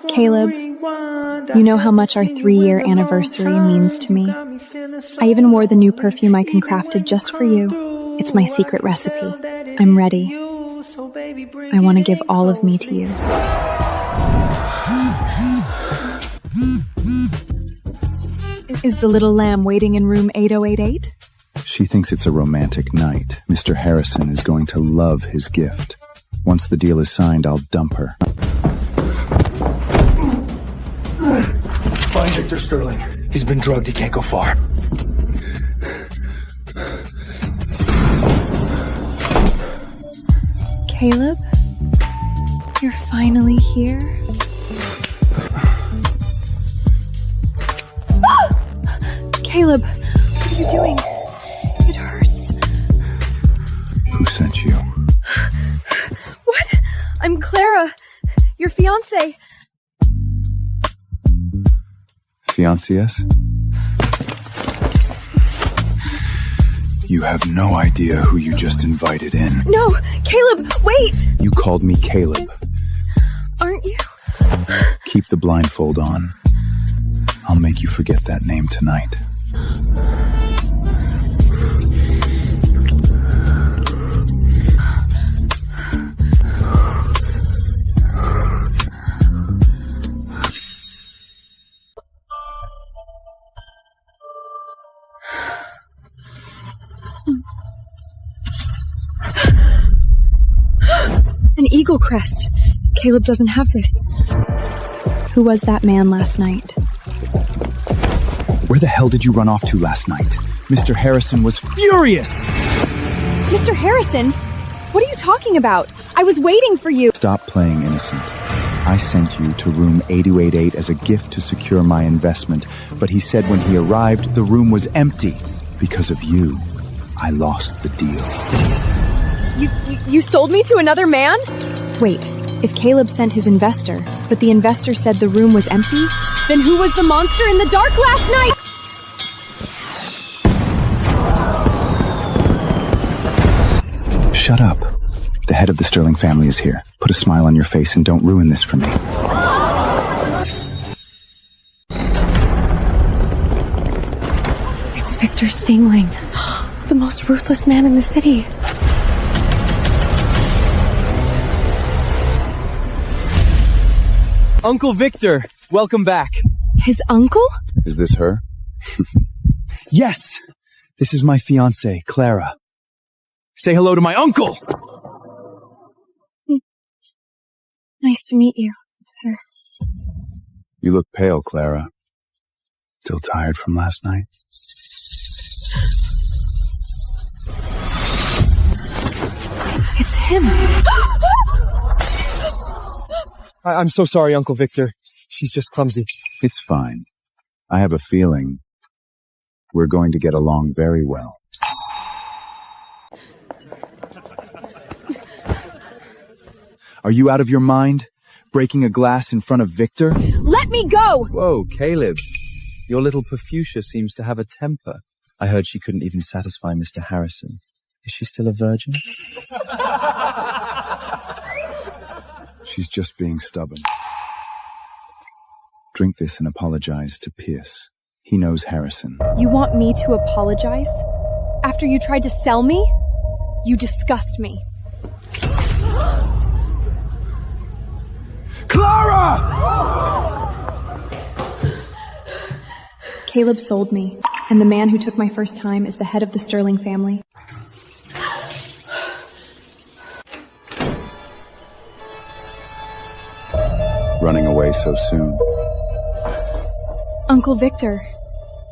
Caleb, you know how much our 3-year anniversary means to me. I even wore the new perfume I concocted just for you. It's my secret recipe. I'm ready. I want to give all of me to you. Is the little lamb waiting in room 8088? She thinks it's a romantic night. Mr. Harrison is going to love his gift. Once the deal is signed, I'll dump her. Find Victor Sterling. He's been drugged. He can't go far. Caleb, you're finally here. Caleb, what are you doing? It hurts. Who sent you? What? I'm Clara, your fiancé. Fiancés? You have no idea who you just invited in. No, Caleb, wait! You called me Caleb. Aren't you? Keep the blindfold on. I'll make you forget that name tonight. An eagle crest. Caleb doesn't have this. Who was that man last night? Where the hell did you run off to last night? Mr. Harrison was furious! Mr. Harrison? What are you talking about? I was waiting for you. Stop playing innocent. I sent you to room 8288 as a gift to secure my investment, but he said when he arrived, the room was empty. Because of you, I lost the deal. You sold me to another man? Wait, if Caleb sent his investor, but the investor said the room was empty, then who was the monster in the dark last night? Shut up. The head of the Sterling family is here. Put a smile on your face and don't ruin this for me. It's Victor Stingling, the most ruthless man in the city. Uncle Victor, welcome back. His uncle? Is this her? Yes, this is my fiancée, Clara. Say hello to my uncle! Nice to meet you, sir. You look pale, Clara. Still tired from last night? It's him. I'm so sorry, Uncle Victor. She's just clumsy. It's fine. I have a feeling we're going to get along very well. Are you out of your mind? Breaking a glass in front of Victor? Let me go! Whoa, Caleb. Your little Perfusia seems to have a temper. I heard she couldn't even satisfy Mr. Harrison. Is she still a virgin? She's just being stubborn. Drink this and apologize to Pierce. He knows Harrison. You want me to apologize? After you tried to sell me? You disgust me. Clara! Caleb sold me, and the man who took my first time is the head of the Sterling family. Running away so soon. Uncle Victor,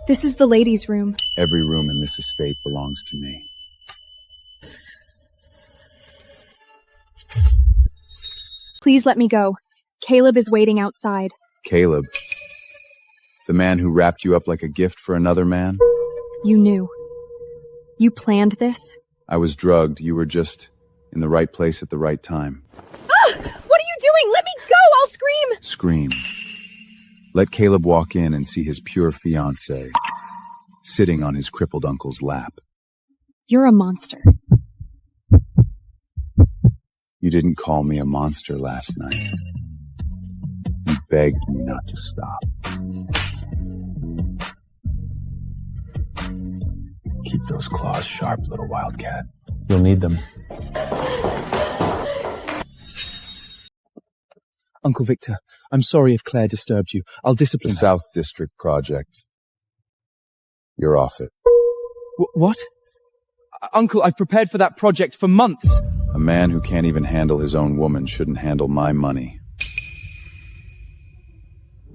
this is the ladies' room. Every room in this estate belongs to me. Please let me go. Caleb is waiting outside. Caleb? The man who wrapped you up like a gift for another man? You knew. You planned this? I was drugged. You were just in the right place at the right time. Ah! What are you doing? Let me go! I'll scream! Scream. Let Caleb walk in and see his pure fiancée sitting on his crippled uncle's lap. You're a monster. You didn't call me a monster last night. You begged me not to stop. Keep those claws sharp, little wildcat. You'll need them. Uncle Victor, I'm sorry if Claire disturbed you. I'll discipline The her. South District Project. You're off it. What? Uncle, I've prepared for that project for months. A man who can't even handle his own woman shouldn't handle my money.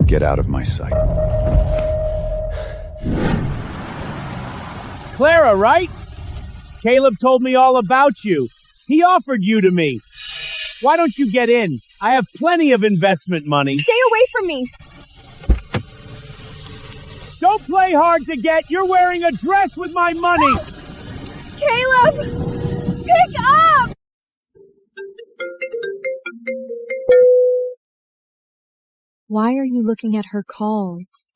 Get out of my sight. Clara, right? Caleb told me all about you. He offered you to me. Why don't you get in? I have plenty of investment money. Stay away from me! Don't play hard to get. You're wearing a dress with my money. Caleb! Pick up! Why are you looking at her calls?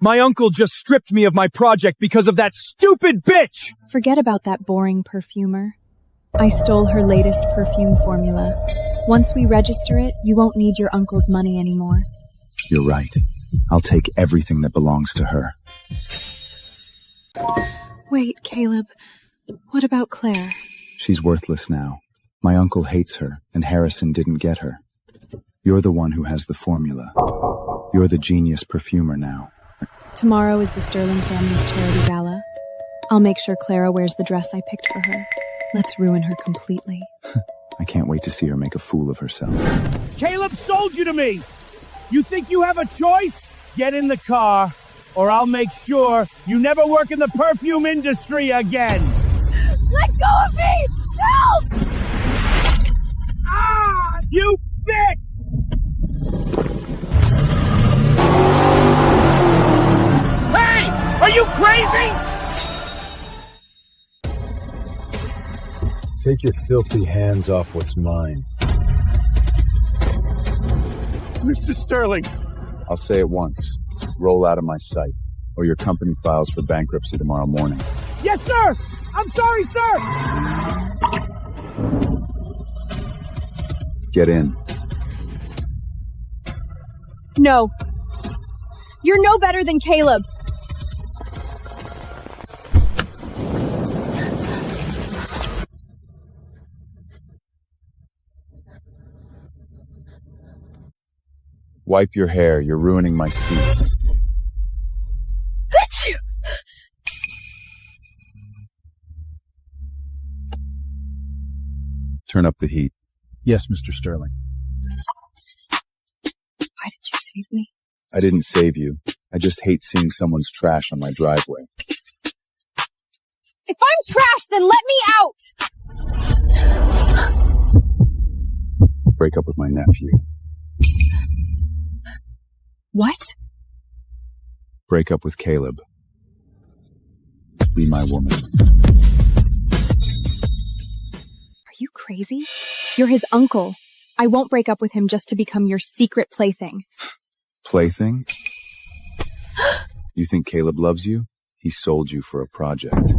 My uncle just stripped me of my project because of that stupid bitch! Forget about that boring perfumer. I stole her latest perfume formula. Once we register it, you won't need your uncle's money anymore. You're right. I'll take everything that belongs to her. Wait, Caleb. What about Claire? She's worthless now. My uncle hates her, and Harrison didn't get her. You're the one who has the formula. You're the genius perfumer now. Tomorrow is the Sterling family's charity gala. I'll make sure Clara wears the dress I picked for her. Let's ruin her completely. I can't wait to see her make a fool of herself. Caleb sold you to me. You think you have a choice? Get in the car, or I'll make sure you never work in the perfume industry again. Let go of me! Help! Ah! You bitch! Hey! Are you crazy? Take your filthy hands off what's mine. Mr. Sterling. I'll say it once. Roll out of my sight, or your company files for bankruptcy tomorrow morning. Yes, sir! I'm sorry, sir! Get in. No. You're no better than Caleb. Wipe your hair. You're ruining my seats. Turn up the heat. Yes, Mr. Sterling. Why did you save me? I didn't save you. I just hate seeing someone's trash on my driveway. If I'm trash, then let me out! Break up with my nephew. What? Break up with Caleb. Be my woman. Are you crazy? You're his uncle. I won't break up with him just to become your secret plaything. Plaything? You think Caleb loves you? He sold you for a project.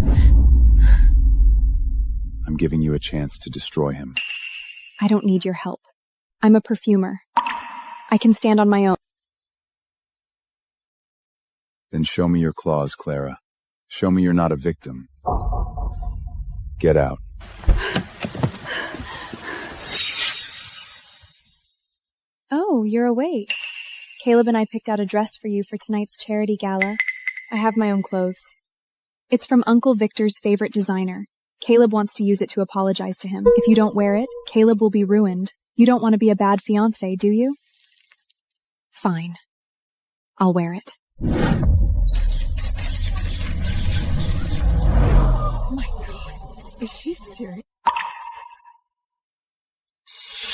I'm giving you a chance to destroy him. I don't need your help. I'm a perfumer. I can stand on my own. Then show me your claws, Clara. Show me you're not a victim. Get out. Oh, you're awake. Caleb and I picked out a dress for you for tonight's charity gala. I have my own clothes. It's from Uncle Victor's favorite designer. Caleb wants to use it to apologize to him. If you don't wear it, Caleb will be ruined. You don't want to be a bad fiancé, do you? Fine. I'll wear it. Oh my God. Is she serious?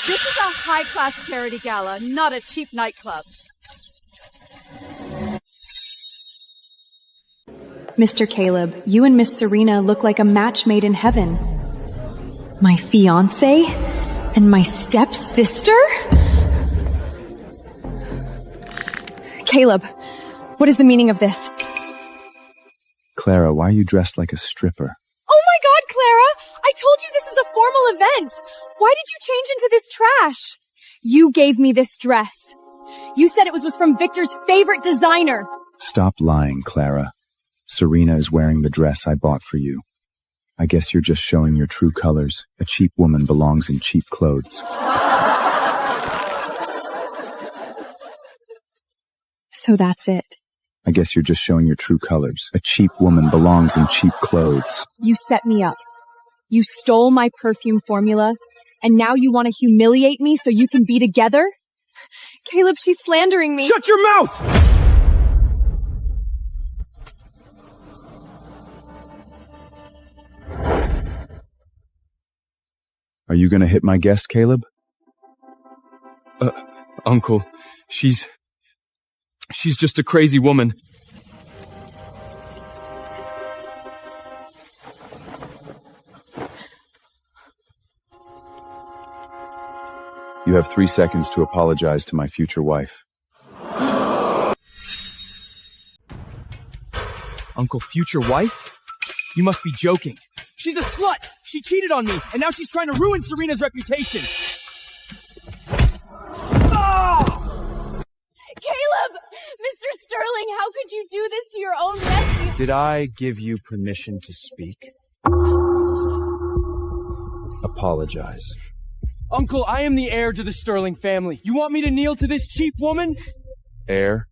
This is a high-class charity gala, not a cheap nightclub. Mr. Caleb, you and Miss Serena look like a match made in heaven. My fiancé? And my stepsister? Caleb, what is the meaning of this? Clara, why are you dressed like a stripper? Oh my God, Clara! I told you this is a formal event! Why did you change into this trash? You gave me this dress. You said it was from Victor's favorite designer. Stop lying, Clara. Serena is wearing the dress I bought for you. I guess you're just showing your true colors. A cheap woman belongs in cheap clothes. So that's it. I guess you're just showing your true colors. A cheap woman belongs in cheap clothes. You set me up. You stole my perfume formula, and now you want to humiliate me so you can be together? Caleb, she's slandering me. Shut your mouth! Are you gonna hit my guest, Caleb? Uncle, she's just a crazy woman. You have 3 seconds to apologize to my future wife. Uncle, future wife? You must be joking. She's a slut! She cheated on me, and now she's trying to ruin Serena's reputation. Caleb! Mr. Sterling, how could you do this to your own nephew? Did I give you permission to speak? Apologize. Uncle, I am the heir to the Sterling family. You want me to kneel to this cheap woman? Heir?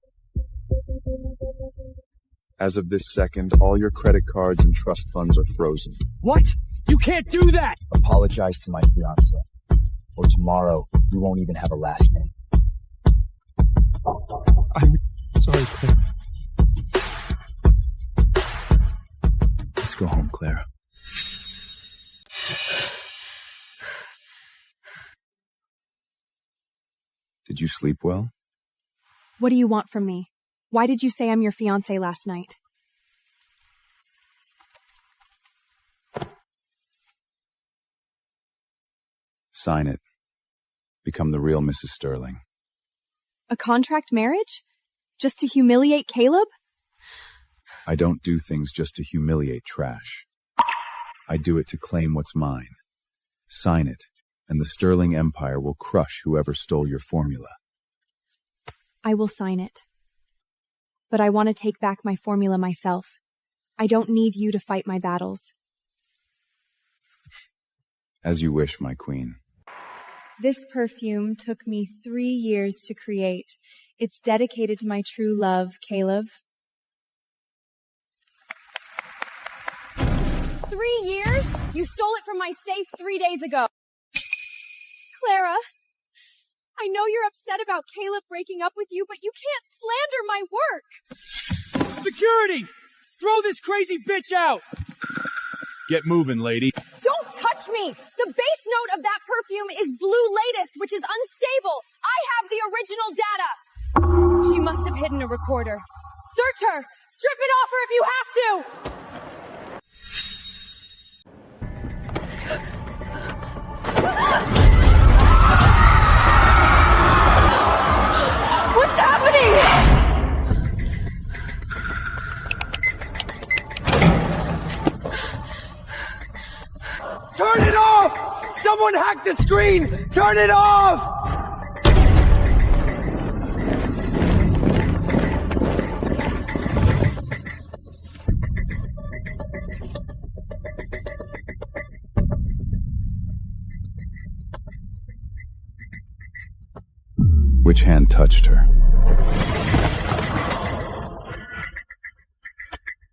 As of this second, all your credit cards and trust funds are frozen. What? You can't do that! Apologize to my fiancé, or tomorrow you won't even have a last name. I'm sorry, Claire. Let's go home, Clara. Did you sleep well? What do you want from me? Why did you say I'm your fiancé last night? Sign it. Become the real Mrs. Sterling. A contract marriage? Just to humiliate Caleb? I don't do things just to humiliate trash. I do it to claim what's mine. Sign it, and the Sterling Empire will crush whoever stole your formula. I will sign it. But I want to take back my formula myself. I don't need you to fight my battles. As you wish, my queen. This perfume took me 3 years to create. It's dedicated to my true love, Caleb. 3 years? You stole it from my safe 3 days ago. Clara, I know you're upset about Caleb breaking up with you, but you can't slander my work. Security! Throw this crazy bitch out! Get moving, lady. Don't touch me! The base note of that perfume is Blue Latest, which is unstable. I have the original data. She must have hidden a recorder. Search her! Strip it off her if you have to! What's happening? Turn it off! Someone hacked the screen! Turn it off! Which hand touched her?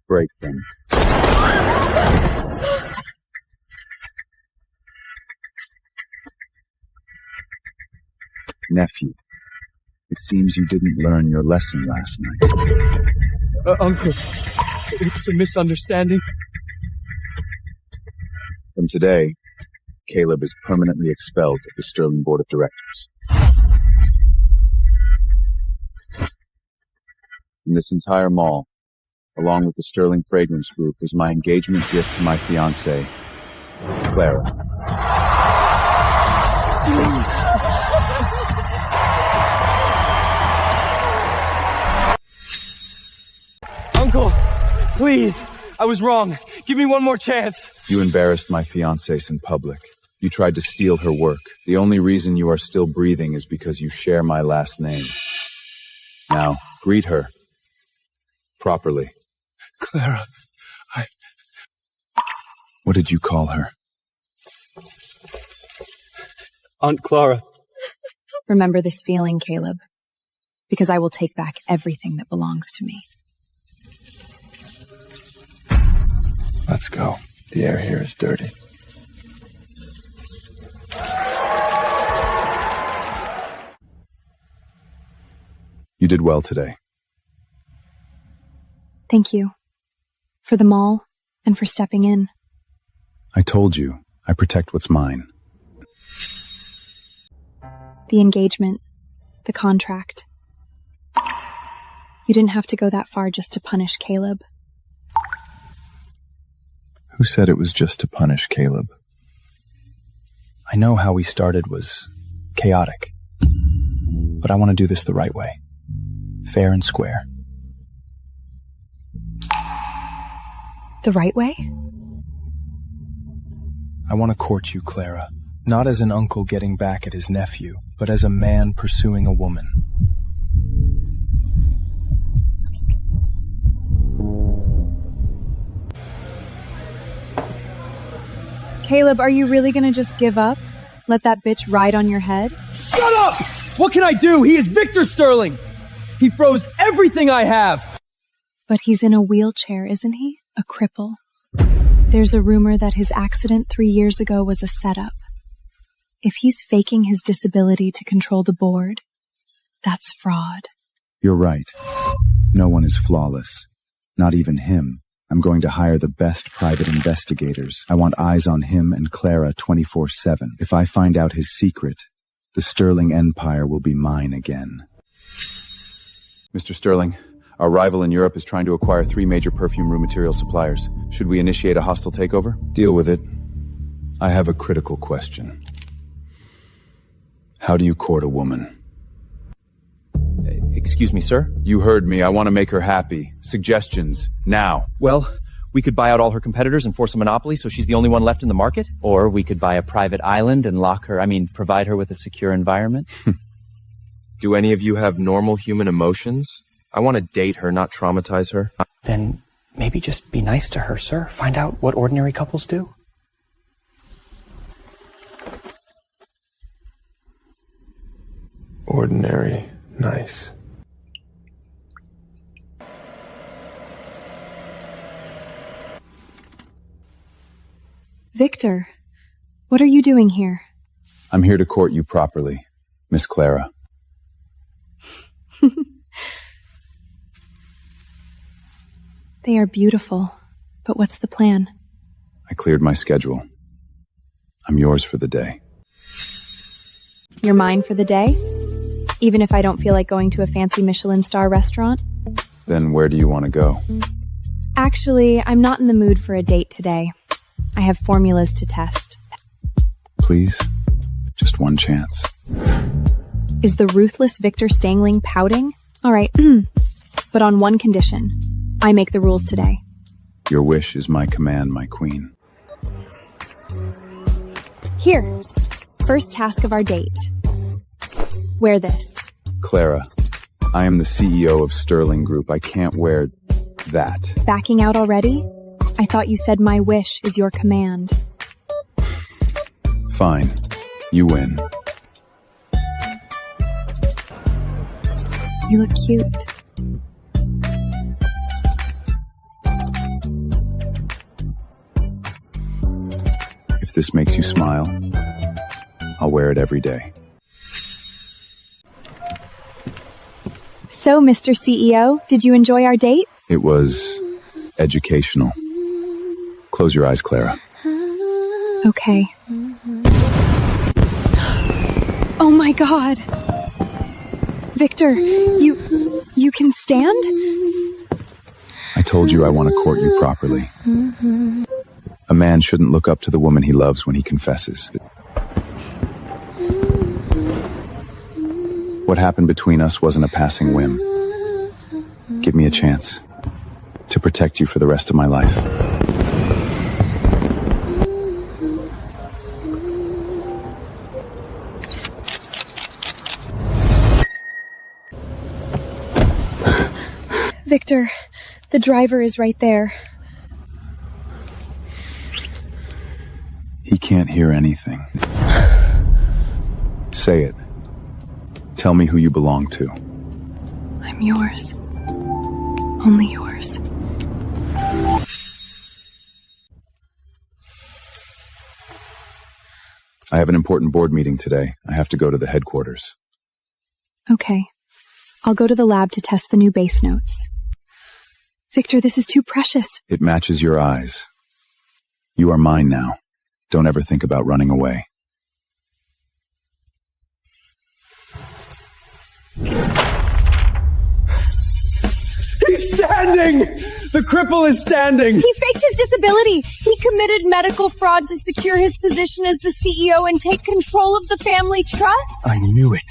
Break them. Nephew, it seems you didn't learn your lesson last night. Uncle, it's a misunderstanding. From today, Caleb is permanently expelled at the Sterling Board of Directors. In this entire mall, along with the Sterling Fragrance Group, is my engagement gift to my fiancée, Clara. Uncle, please, I was wrong. Give me one more chance. You embarrassed my fiancés in public. You tried to steal her work. The only reason you are still breathing is because you share my last name. Now, greet her. Properly. Clara, What did you call her? Aunt Clara. Remember this feeling, Caleb, because I will take back everything that belongs to me. Let's go. The air here is dirty. You did well today. Thank you. For the mall and for stepping in. I told you, I protect what's mine. The engagement. The contract. You didn't have to go that far just to punish Caleb. Who said it was just to punish Caleb? I know how we started was chaotic, but I want to do this the right way. Fair and square. The right way? I want to court you, Clara. Not as an uncle getting back at his nephew, but as a man pursuing a woman. Caleb, are you really gonna just give up? Let that bitch ride on your head? Shut up! What can I do? He is Victor Sterling! He froze everything I have! But he's in a wheelchair, isn't he? A cripple. There's a rumor that his accident 3 years ago was a setup. If he's faking his disability to control the board, that's fraud. You're right. No one is flawless. Not even him. I'm going to hire the best private investigators. I want eyes on him and Clara 24/7. If I find out his secret, the Sterling Empire will be mine again. Mr. Sterling, our rival in Europe is trying to acquire 3 major perfume raw material suppliers. Should we initiate a hostile takeover? Deal with it. I have a critical question. How do you court a woman? Excuse me, sir? You heard me. I want to make her happy. Suggestions, now. Well, we could buy out all her competitors and force a monopoly so she's the only one left in the market. Or we could buy a private island and provide her with a secure environment. Do any of you have normal human emotions? I want to date her, not traumatize her. Then maybe just be nice to her, sir. Find out what ordinary couples do. Ordinary, nice. Victor, what are you doing here? I'm here to court you properly, Miss Clara. They are beautiful, but what's the plan? I cleared my schedule. I'm yours for the day. You're mine for the day? Even if I don't feel like going to a fancy Michelin star restaurant? Then where do you want to go? Actually, I'm not in the mood for a date today. I have formulas to test. Please, just one chance. Is the ruthless Victor Stangling pouting? All right, but on one condition. I make the rules today. Your wish is my command, my queen. Here, first task of our date. Wear this. Clara, I am the CEO of Sterling Group. I can't wear that. Backing out already? I thought you said my wish is your command. Fine. You win. You look cute. If this makes you smile, I'll wear it every day. So, Mr. CEO, did you enjoy our date? It was educational. Close your eyes, Clara. Okay. Oh my God! Victor, you can stand? I told you I want to court you properly. A man shouldn't look up to the woman he loves when he confesses. What happened between us wasn't a passing whim. Give me a chance to protect you for the rest of my life. Victor, the driver is right there. He can't hear anything. Say it. Tell me who you belong to. I'm yours. Only yours. I have an important board meeting today. I have to go to the headquarters. Okay. I'll go to the lab to test the new base notes. Victor, this is too precious. It matches your eyes. You are mine now. Don't ever think about running away. He's standing! The cripple is standing! He faked his disability. He committed medical fraud to secure his position as the CEO and take control of the family trust. I knew it.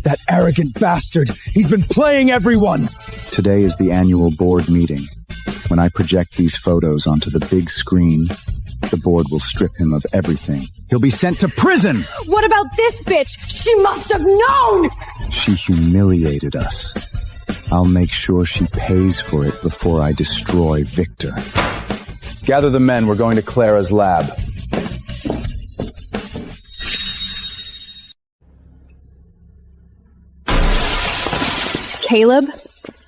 That arrogant bastard. He's been playing everyone. Today is the annual board meeting. When I project these photos onto the big screen, the board will strip him of everything. He'll be sent to prison! What about this bitch? She must have known! She humiliated us. I'll make sure she pays for it before I destroy Victor. Gather the men. We're going to Clara's lab. Caleb,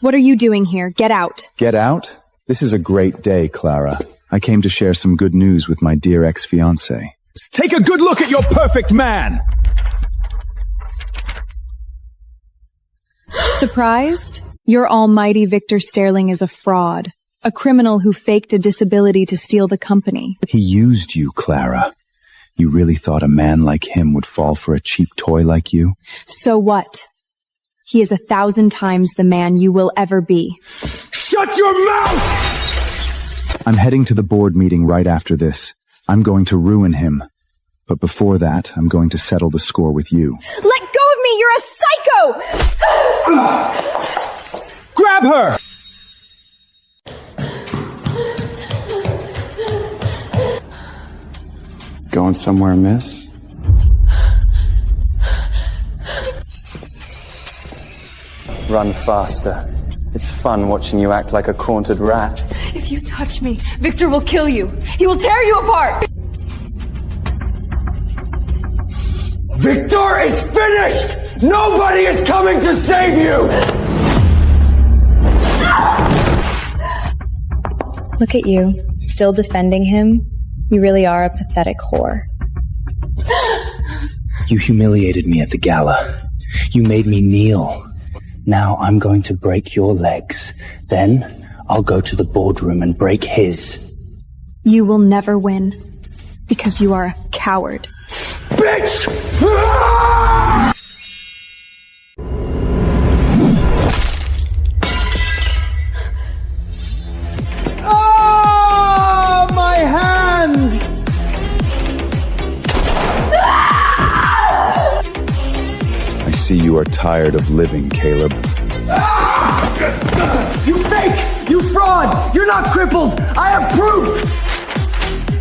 what are you doing here? Get out. Get out? This is a great day, Clara. I came to share some good news with my dear ex-fiancé. Take a good look at your perfect man! Surprised? Your almighty Victor Sterling is a fraud. A criminal who faked a disability to steal the company. He used you, Clara. You really thought a man like him would fall for a cheap toy like you? So what? He is 1,000 times the man you will ever be. Shut your mouth! I'm heading to the board meeting right after this. I'm going to ruin him. But before that, I'm going to settle the score with you. Let go of me! You're a psycho! Grab her! Going somewhere, miss? Run faster. It's fun watching you act like a cornered rat. If you touch me, Victor will kill you. He will tear you apart. Victor is finished! Nobody is coming to save you! Look at you, still defending him. You really are a pathetic whore. You humiliated me at the gala. You made me kneel. Now I'm going to break your legs. Then I'll go to the boardroom and break his. You will never win, because you are a coward. Bitch! Oh, my hand! I see you are tired of living, Caleb. You fake! You fraud! You're not crippled! I have proof!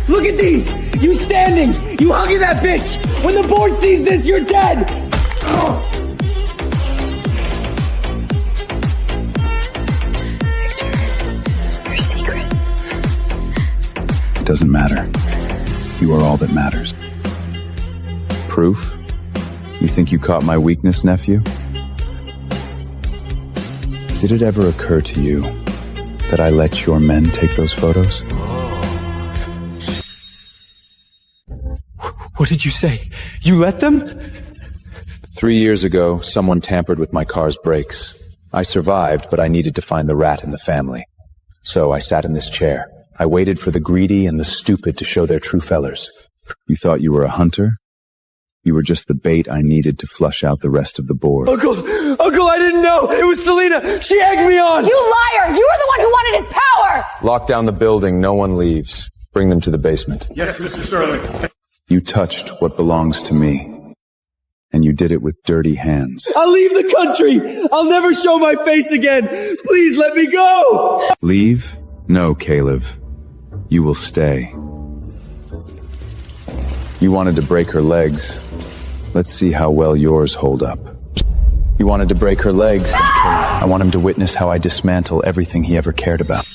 Look at these! You standing! You hugging that bitch! When the board sees this, you're dead! Victor, your secret. It doesn't matter. You are all that matters. Proof? You think you caught my weakness, nephew? Did it ever occur to you that I let your men take those photos? What did you say? You let them? 3 years ago, someone tampered with my car's brakes. I survived, but I needed to find the rat in the family. So I sat in this chair. I waited for the greedy and the stupid to show their true fellers. You thought you were a hunter? You were just the bait I needed to flush out the rest of the board. Uncle, I didn't know! It was Selena! She egged me on! You liar! You were the one who wanted his power! Lock down the building. No one leaves. Bring them to the basement. Yes, Mr. Sterling. You touched what belongs to me. And you did it with dirty hands. I'll leave the country! I'll never show my face again! Please let me go! Leave? No, Caleb. You will stay. You wanted to break her legs. Let's see how well yours hold up. You wanted to break her legs. I want him to witness how I dismantle everything he ever cared about.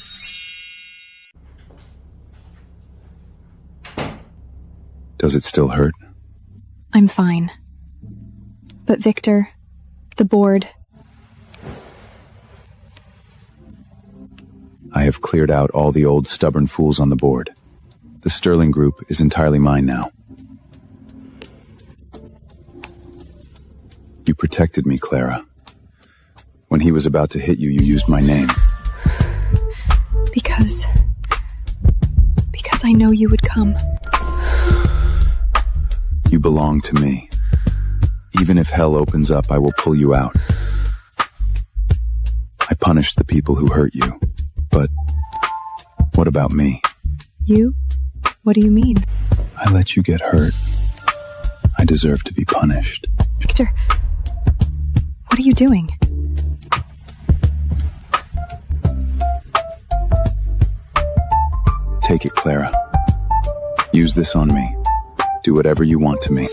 Does it still hurt? I'm fine. But Victor, the board... I have cleared out all the old stubborn fools on the board. The Sterling Group is entirely mine now. You protected me, Clara. When he was about to hit you, you used my name. Because I know you would come. You belong to me. Even if hell opens up, I will pull you out. I punished the people who hurt you. But what about me? You? What do you mean? I let you get hurt. I deserve to be punished. Victor, what are you doing? Take it, Clara. Use this on me. Do whatever you want to me.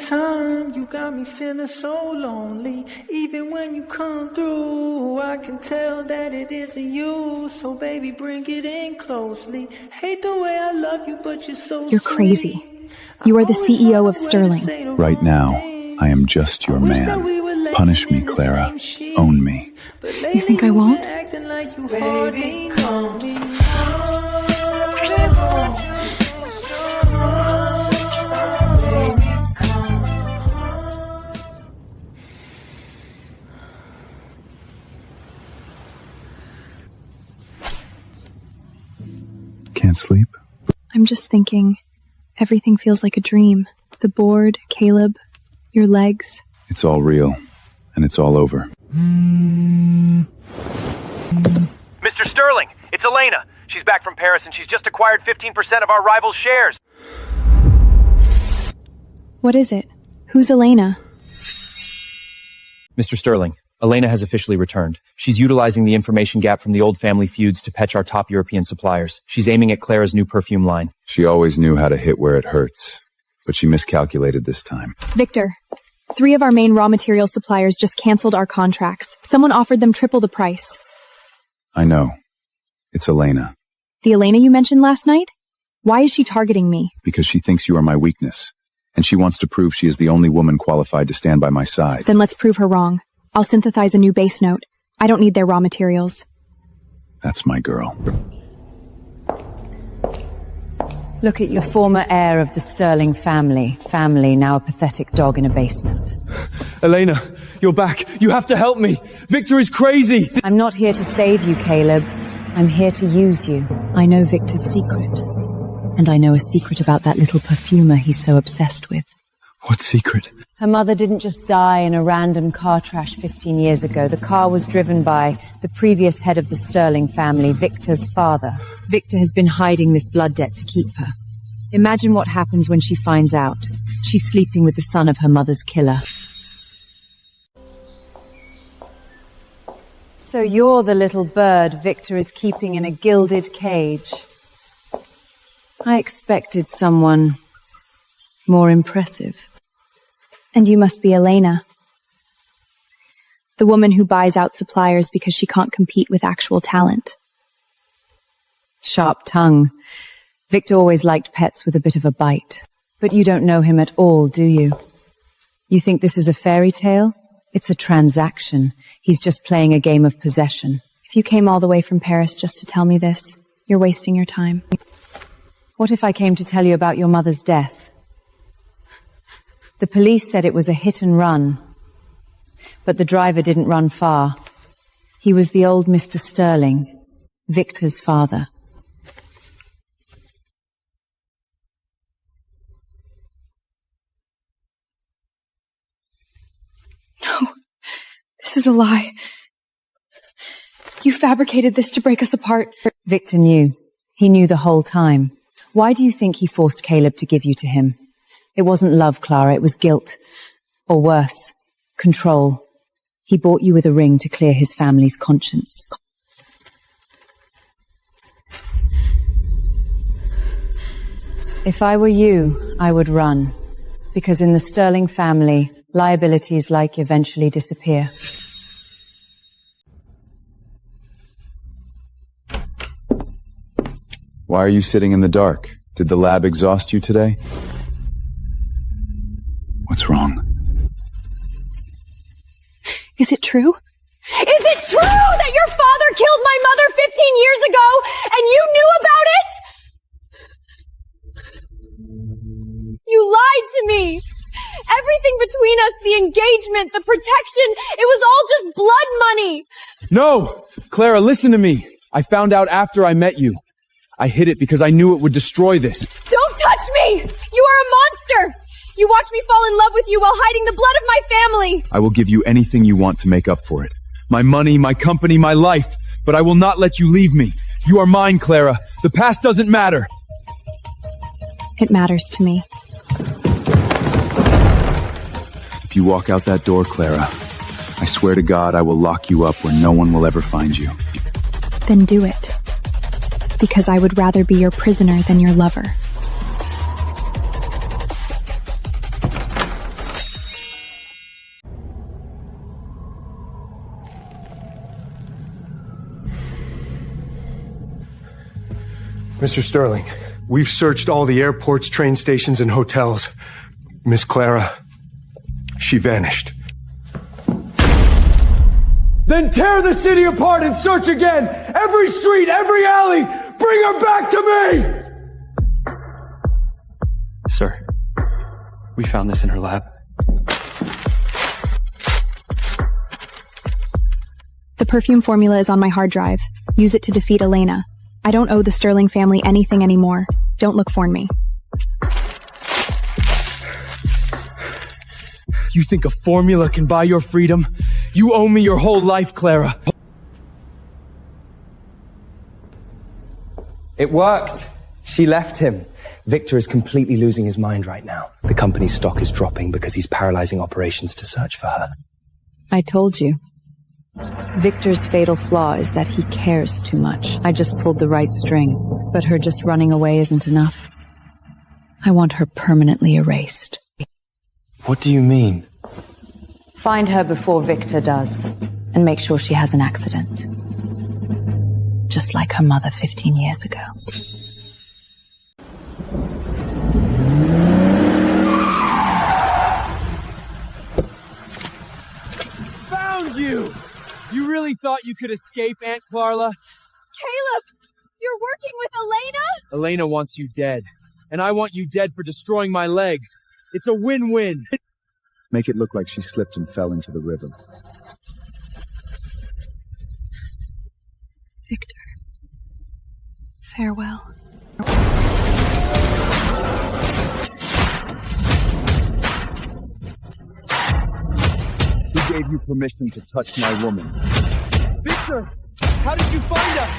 Time, you got me feeling so lonely. Even when you come through, I can tell that it isn't you. So baby, bring it in closely. Hate the way I love you, but you're so You're crazy. You are the CEO of Sterling. Right now, I am just your man. Punish me, Clara. Own me. You think I won't? Baby, call me. Can't sleep? I'm just thinking, everything feels like a dream. The board, Caleb, your legs. It's all real, and it's all over. Mr. Sterling, it's Elena. She's back from Paris and she's just acquired 15% of our rival's shares. What is it? Who's Elena? Mr. Sterling, Elena has officially returned. She's utilizing the information gap from the old family feuds to patch our top European suppliers. She's aiming at Clara's new perfume line. She always knew how to hit where it hurts, but she miscalculated this time. Victor, 3 of our main raw material suppliers just canceled our contracts. Someone offered them triple the price. I know. It's Elena. The Elena you mentioned last night? Why is she targeting me? Because she thinks you are my weakness, and she wants to prove she is the only woman qualified to stand by my side. Then let's prove her wrong. I'll synthesize a new base note. I don't need their raw materials. That's my girl. Look at your former heir of the Sterling family. Family, now a pathetic dog in a basement. Elena, you're back. You have to help me. Victor is crazy. I'm not here to save you, Caleb. I'm here to use you. I know Victor's secret. And I know a secret about that little perfumer he's so obsessed with. What secret? Her mother didn't just die in a random car crash 15 years ago. The car was driven by the previous head of the Sterling family, Victor's father. Victor has been hiding this blood debt to keep her. Imagine what happens when she finds out. She's sleeping with the son of her mother's killer. So you're the little bird Victor is keeping in a gilded cage. I expected someone more impressive. And you must be Elena. The woman who buys out suppliers because she can't compete with actual talent. Sharp tongue. Victor always liked pets with a bit of a bite. But you don't know him at all, do you? You think this is a fairy tale? It's a transaction. He's just playing a game of possession. If you came all the way from Paris just to tell me this, you're wasting your time. What if I came to tell you about your mother's death? The police said it was a hit and run. But the driver didn't run far. He was the old Mr. Sterling, Victor's father. No, this is a lie. You fabricated this to break us apart. Victor knew. He knew the whole time. Why do you think he forced Caleb to give you to him? It wasn't love, Clara, it was guilt. Or worse, control. He bought you with a ring to clear his family's conscience. If I were you, I would run. Because in the Sterling family, Liabilities like eventually disappear. Why are you sitting in the dark? Did the lab exhaust you today? What's wrong? Is it true? Is it true that your father killed my mother 15 years ago and you knew about it? You lied to me. Everything between us, the engagement, the protection, it was all just blood money. No! Clara, listen to me. I found out after I met you. I hid it because I knew it would destroy this. Don't touch me! You are a monster! You watched me fall in love with you while hiding the blood of my family! I will give you anything you want to make up for it. My money, my company, my life. But I will not let you leave me. You are mine, Clara. The past doesn't matter. It matters to me. If you walk out that door, Clara, I swear to God I will lock you up where no one will ever find you. Then do it. Because I would rather be your prisoner than your lover. Mr. Sterling, we've searched all the airports, train stations, and hotels. Miss Clara, she vanished. Then tear the city apart and search again! Every street, every alley! Bring her back to me! Sir, we found this in her lab. The perfume formula is on my hard drive. Use it to defeat Elena. I don't owe the Sterling family anything anymore. Don't look for me. You think a formula can buy your freedom? You owe me your whole life, Clara. It worked. She left him. Victor is completely losing his mind right now. The company's stock is dropping because he's paralyzing operations to search for her. I told you. Victor's fatal flaw is that he cares too much. I just pulled the right string, but her just running away isn't enough. I want her permanently erased. What do you mean? Find her before Victor does, and make sure she has an accident. Just like her mother 15 years ago. Found you! You really thought you could escape, Aunt Clara? Caleb, you're working with Elena? Elena wants you dead, and I want you dead for destroying my legs. It's a win-win. Make it look like she slipped and fell into the river. Victor. Farewell. Who gave you permission to touch my woman? Victor! How did you find us?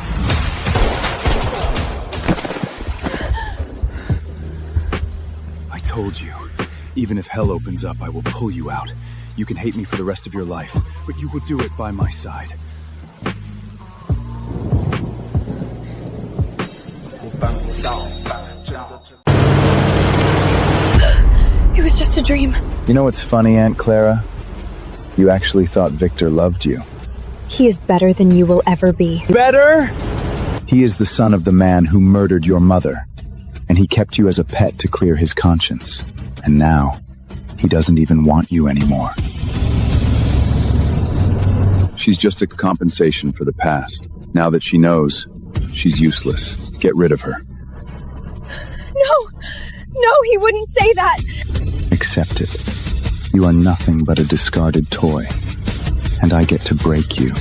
I told you. Even if hell opens up, I will pull you out. You can hate me for the rest of your life, but you will do it by my side. It was just a dream. You know what's funny, Aunt Clara? You actually thought Victor loved you. He is better than you will ever be. Better? He is the son of the man who murdered your mother, and he kept you as a pet to clear his conscience. And now, he doesn't even want you anymore. She's just a compensation for the past. Now that she knows, she's useless. Get rid of her. No, he wouldn't say that. Accept it. You are nothing but a discarded toy, and I get to break you.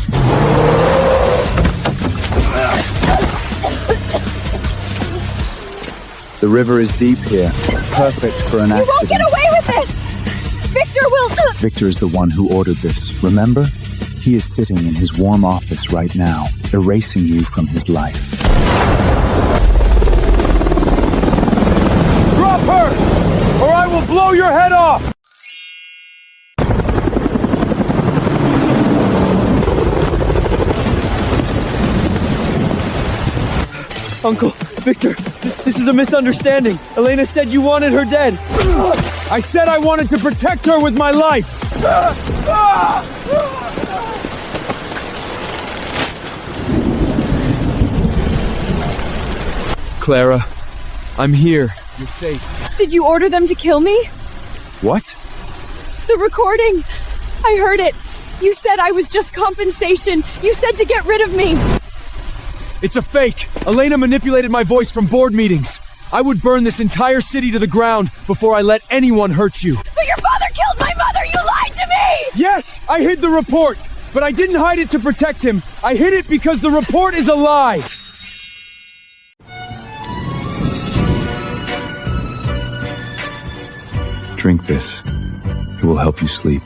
The river is deep here, perfect for an accident. You won't get away with this! Victor will... Victor is the one who ordered this, remember? He is sitting in his warm office right now, erasing you from his life. Drop her! Or I will blow your head off! Uncle, Victor, this is a misunderstanding. Elena said you wanted her dead. I said I wanted to protect her with my life! Clara, I'm here. You're safe. Did you order them to kill me? What? The recording. I heard it. You said I was just compensation. You said to get rid of me. It's a fake. Elena manipulated my voice from board meetings. I would burn this entire city to the ground before I let anyone hurt you. But your father killed my mother! You lied to me! Yes, I hid the report, but I didn't hide it to protect him. I hid it because the report is a lie. Drink this. It will help you sleep.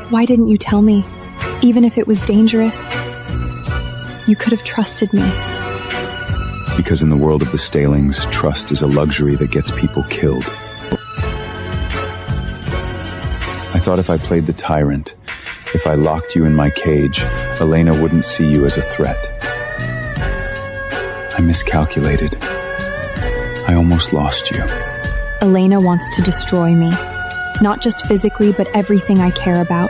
Why didn't you tell me? Even if it was dangerous, you could have trusted me. Because in the world of the Stalings, trust is a luxury that gets people killed. I thought if I played the tyrant, if I locked you in my cage, Elena wouldn't see you as a threat. I miscalculated. I almost lost you. Elena wants to destroy me. Not just physically, but everything I care about.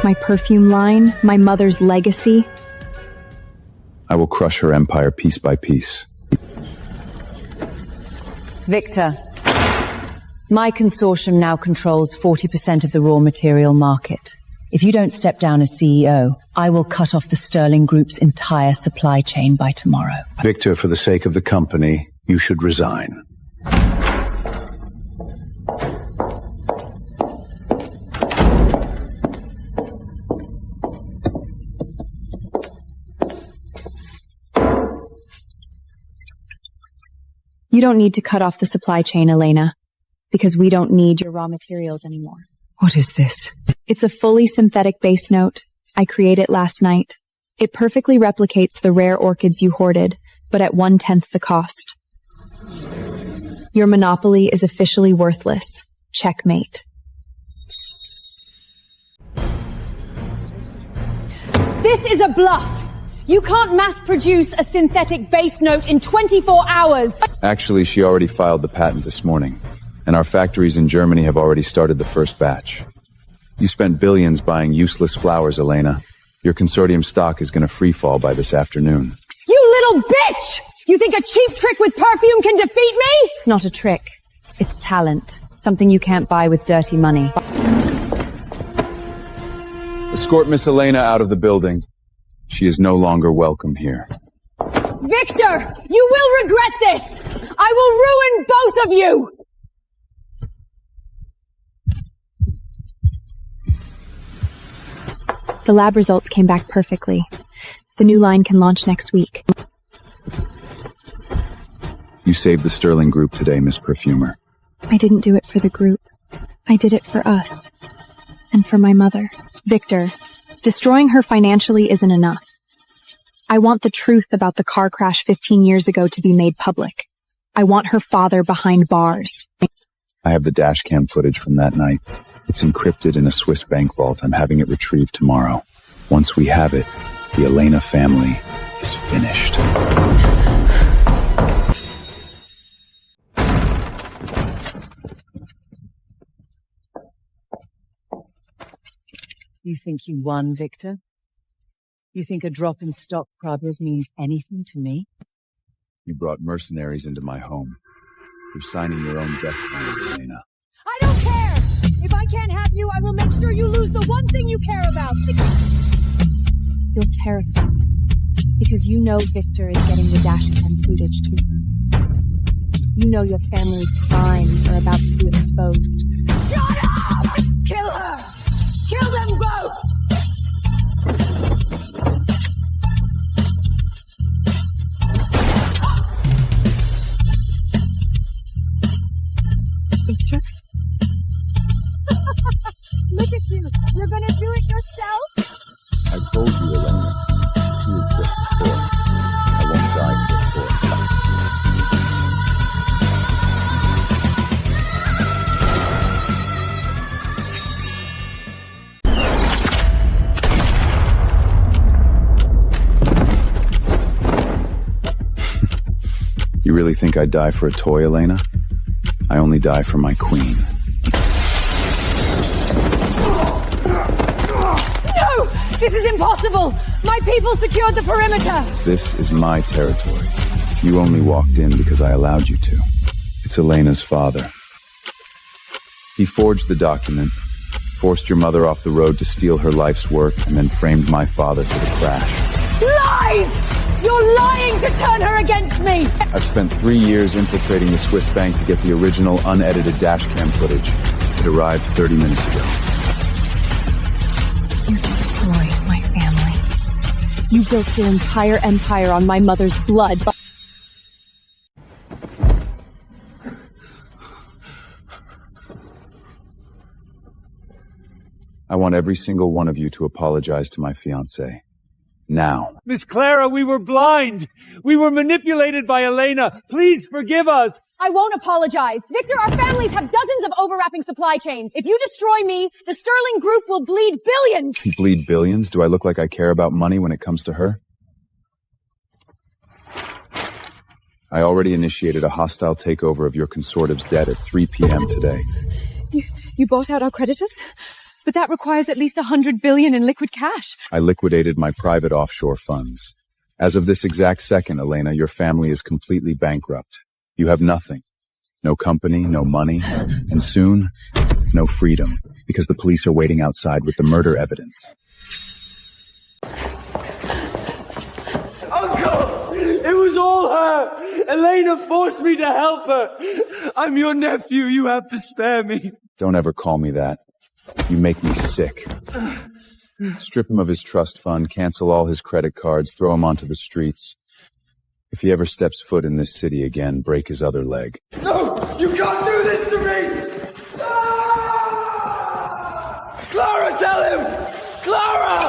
My perfume line, my mother's legacy. I will crush her empire piece by piece. Victor, my consortium now controls 40% of the raw material market. If you don't step down as CEO, I will cut off the Sterling Group's entire supply chain by tomorrow. Victor, for the sake of the company, you should resign. You don't need to cut off the supply chain, Elena, because we don't need your raw materials anymore. What is this? It's a fully synthetic base note. I created it last night. It perfectly replicates the rare orchids you hoarded, but at 1/10 the cost. Your monopoly is officially worthless. Checkmate. This is a bluff! You can't mass-produce a synthetic base note in 24 hours! Actually, she already filed the patent this morning, and our factories in Germany have already started the first batch. You spent billions buying useless flowers, Elena. Your consortium stock is going to freefall by this afternoon. You little bitch! You think a cheap trick with perfume can defeat me? It's not a trick. It's talent. Something you can't buy with dirty money. Escort Miss Elena out of the building. She is no longer welcome here. Victor! You will regret this! I will ruin both of you! The lab results came back perfectly. The new line can launch next week. You saved the Sterling Group today, Miss Perfumer. I didn't do it for the group. I did it for us. And for my mother. Victor, destroying her financially isn't enough. I want the truth about the car crash 15 years ago to be made public. I want her father behind bars. I have the dashcam footage from that night. It's encrypted in a Swiss bank vault. I'm having it retrieved tomorrow. Once we have it, the Elena family is finished. You think you won, Victor? You think a drop in stock progress means anything to me? You brought mercenaries into my home. You're signing your own death warrant, Elena. I don't care! If I can't have you, I will make sure you lose the one thing you care about. You're terrified. Because you know Victor is getting the dashcam footage to her. You know your family's crimes are about to be exposed. Shut up! Kill her! Kill them both! Victor? Look at you! You're gonna do it yourself? I told you, Elena. You exist before. I won't die before. You You really think I'd die for a toy, Elena? I only die for my queen. No! This is impossible! My people secured the perimeter! This is my territory. You only walked in because I allowed you to. It's Elena's father. He forged the document, forced your mother off the road to steal her life's work, and then framed my father for the crash. Lies! You're lying to turn her against me! I've spent 3 years infiltrating the Swiss bank to get the original unedited dashcam footage. It arrived 30 minutes ago. You destroyed my family. You built your entire empire on my mother's blood. I want every single one of you to apologize to my fiancé. Now. Miss Clara, we were blind. We were manipulated by Elena. Please forgive us. I won't apologize. Victor, our families have dozens of overlapping supply chains. If you destroy me, the Sterling Group will bleed billions. Bleed billions? Do I look like I care about money when it comes to her? I already initiated a hostile takeover of your consortive's debt at 3 p.m. today. You bought out our creditors? But that requires at least 100 billion in liquid cash. I liquidated my private offshore funds. As of this exact second, Elena, your family is completely bankrupt. You have nothing. No company, no money, and soon, no freedom, because the police are waiting outside with the murder evidence. Uncle! It was all her! Elena forced me to help her! I'm your nephew, you have to spare me. Don't ever call me that. You make me sick. Strip him of his trust fund, cancel all his credit cards, throw him onto the streets. If he ever steps foot in this city again, break his other leg. No! You can't do this to me! Ah! Clara, tell him! Clara!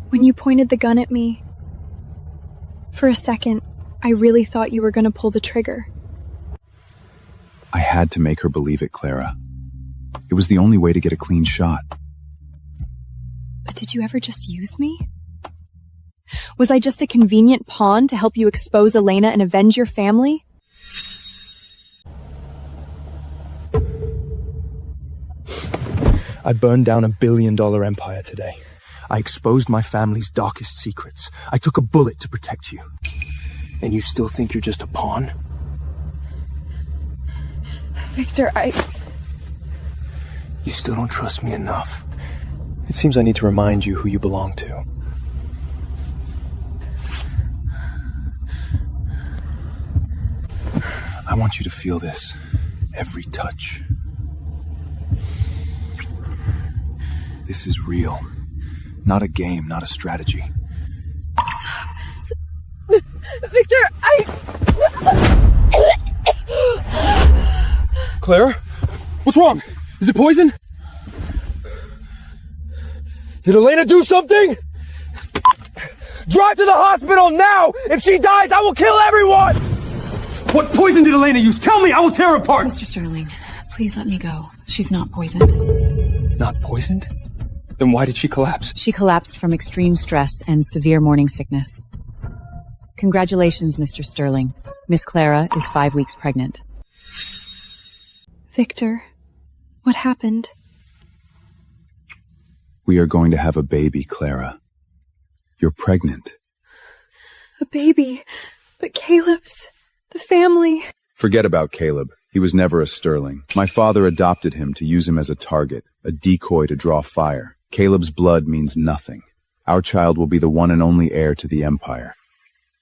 When you pointed the gun at me, for a second, I really thought you were going to pull the trigger. I had to make her believe it, Clara. It was the only way to get a clean shot. But did you ever just use me? Was I just a convenient pawn to help you expose Elena and avenge your family? I burned down $1 billion empire today. I exposed my family's darkest secrets. I took a bullet to protect you. And you still think you're just a pawn? Victor, You still don't trust me enough. It seems I need to remind you who you belong to. I want you to feel this. Every touch. This is real. Not a game, not a strategy. Victor, Clara? What's wrong? Is it poison? Did Elena do something? Drive to the hospital now! If she dies, I will kill everyone! What poison did Elena use? Tell me, I will tear her apart! Mr. Sterling, please let me go. She's not poisoned. Not poisoned? Then why did she collapse? She collapsed from extreme stress and severe morning sickness. Congratulations, Mr. Sterling. Miss Clara is 5 weeks pregnant. Victor, what happened? We are going to have a baby, Clara. You're pregnant. A baby? But Caleb's... the family... Forget about Caleb. He was never a Sterling. My father adopted him to use him as a target, a decoy to draw fire. Caleb's blood means nothing. Our child will be the one and only heir to the Empire.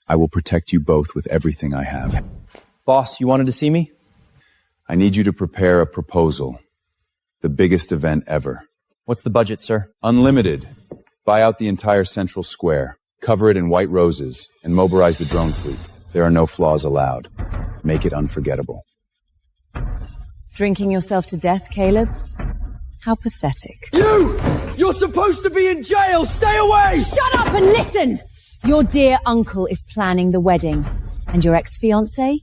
I will protect you both with everything I have. Boss, you wanted to see me? I need you to prepare a proposal. The biggest event ever. What's the budget, sir? Unlimited. Buy out the entire central square. Cover it in white roses and mobilize the drone fleet. There are no flaws allowed. Make it unforgettable. Drinking yourself to death, Caleb? How pathetic. You're supposed to be in jail! Stay away! Shut up and listen! Your dear uncle is planning the wedding. And your ex-fiancée?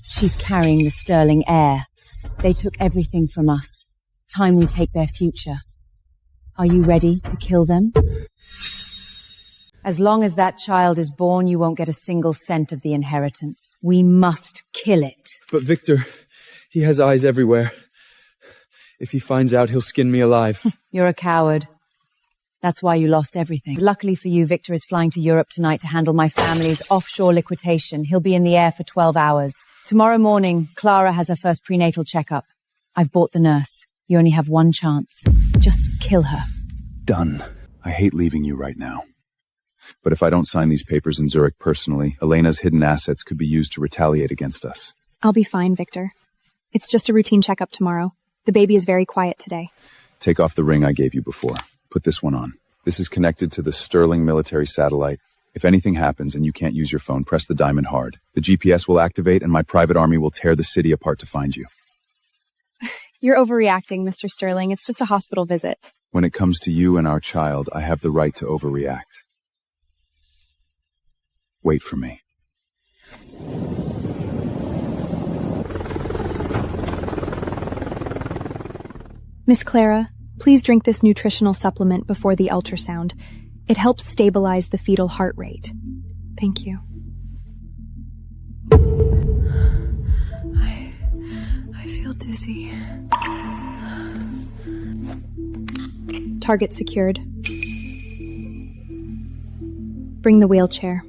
She's carrying the Sterling heir. They took everything from us. Time we take their future. Are you ready to kill them? As long as that child is born, you won't get a single cent of the inheritance. We must kill it. But Victor, he has eyes everywhere. If he finds out, he'll skin me alive. You're a coward. That's why you lost everything. Luckily for you, Victor is flying to Europe tonight to handle my family's offshore liquidation. He'll be in the air for 12 hours. Tomorrow morning, Clara has her first prenatal checkup. I've bought the nurse. You only have one chance. Just kill her. Done. I hate leaving you right now. But if I don't sign these papers in Zurich personally, Elena's hidden assets could be used to retaliate against us. I'll be fine, Victor. It's just a routine checkup tomorrow. The baby is very quiet today. Take off the ring I gave you before. Put this one on. This is connected to the Sterling military satellite. If anything happens and you can't use your phone, press the diamond hard. The GPS will activate and my private army will tear the city apart to find you. You're overreacting, Mr. Sterling. It's just a hospital visit. When it comes to you and our child, I have the right to overreact. Wait for me. Miss Clara, please drink this nutritional supplement before the ultrasound. It helps stabilize the fetal heart rate. Thank you. I feel dizzy. Target secured. Bring the wheelchair.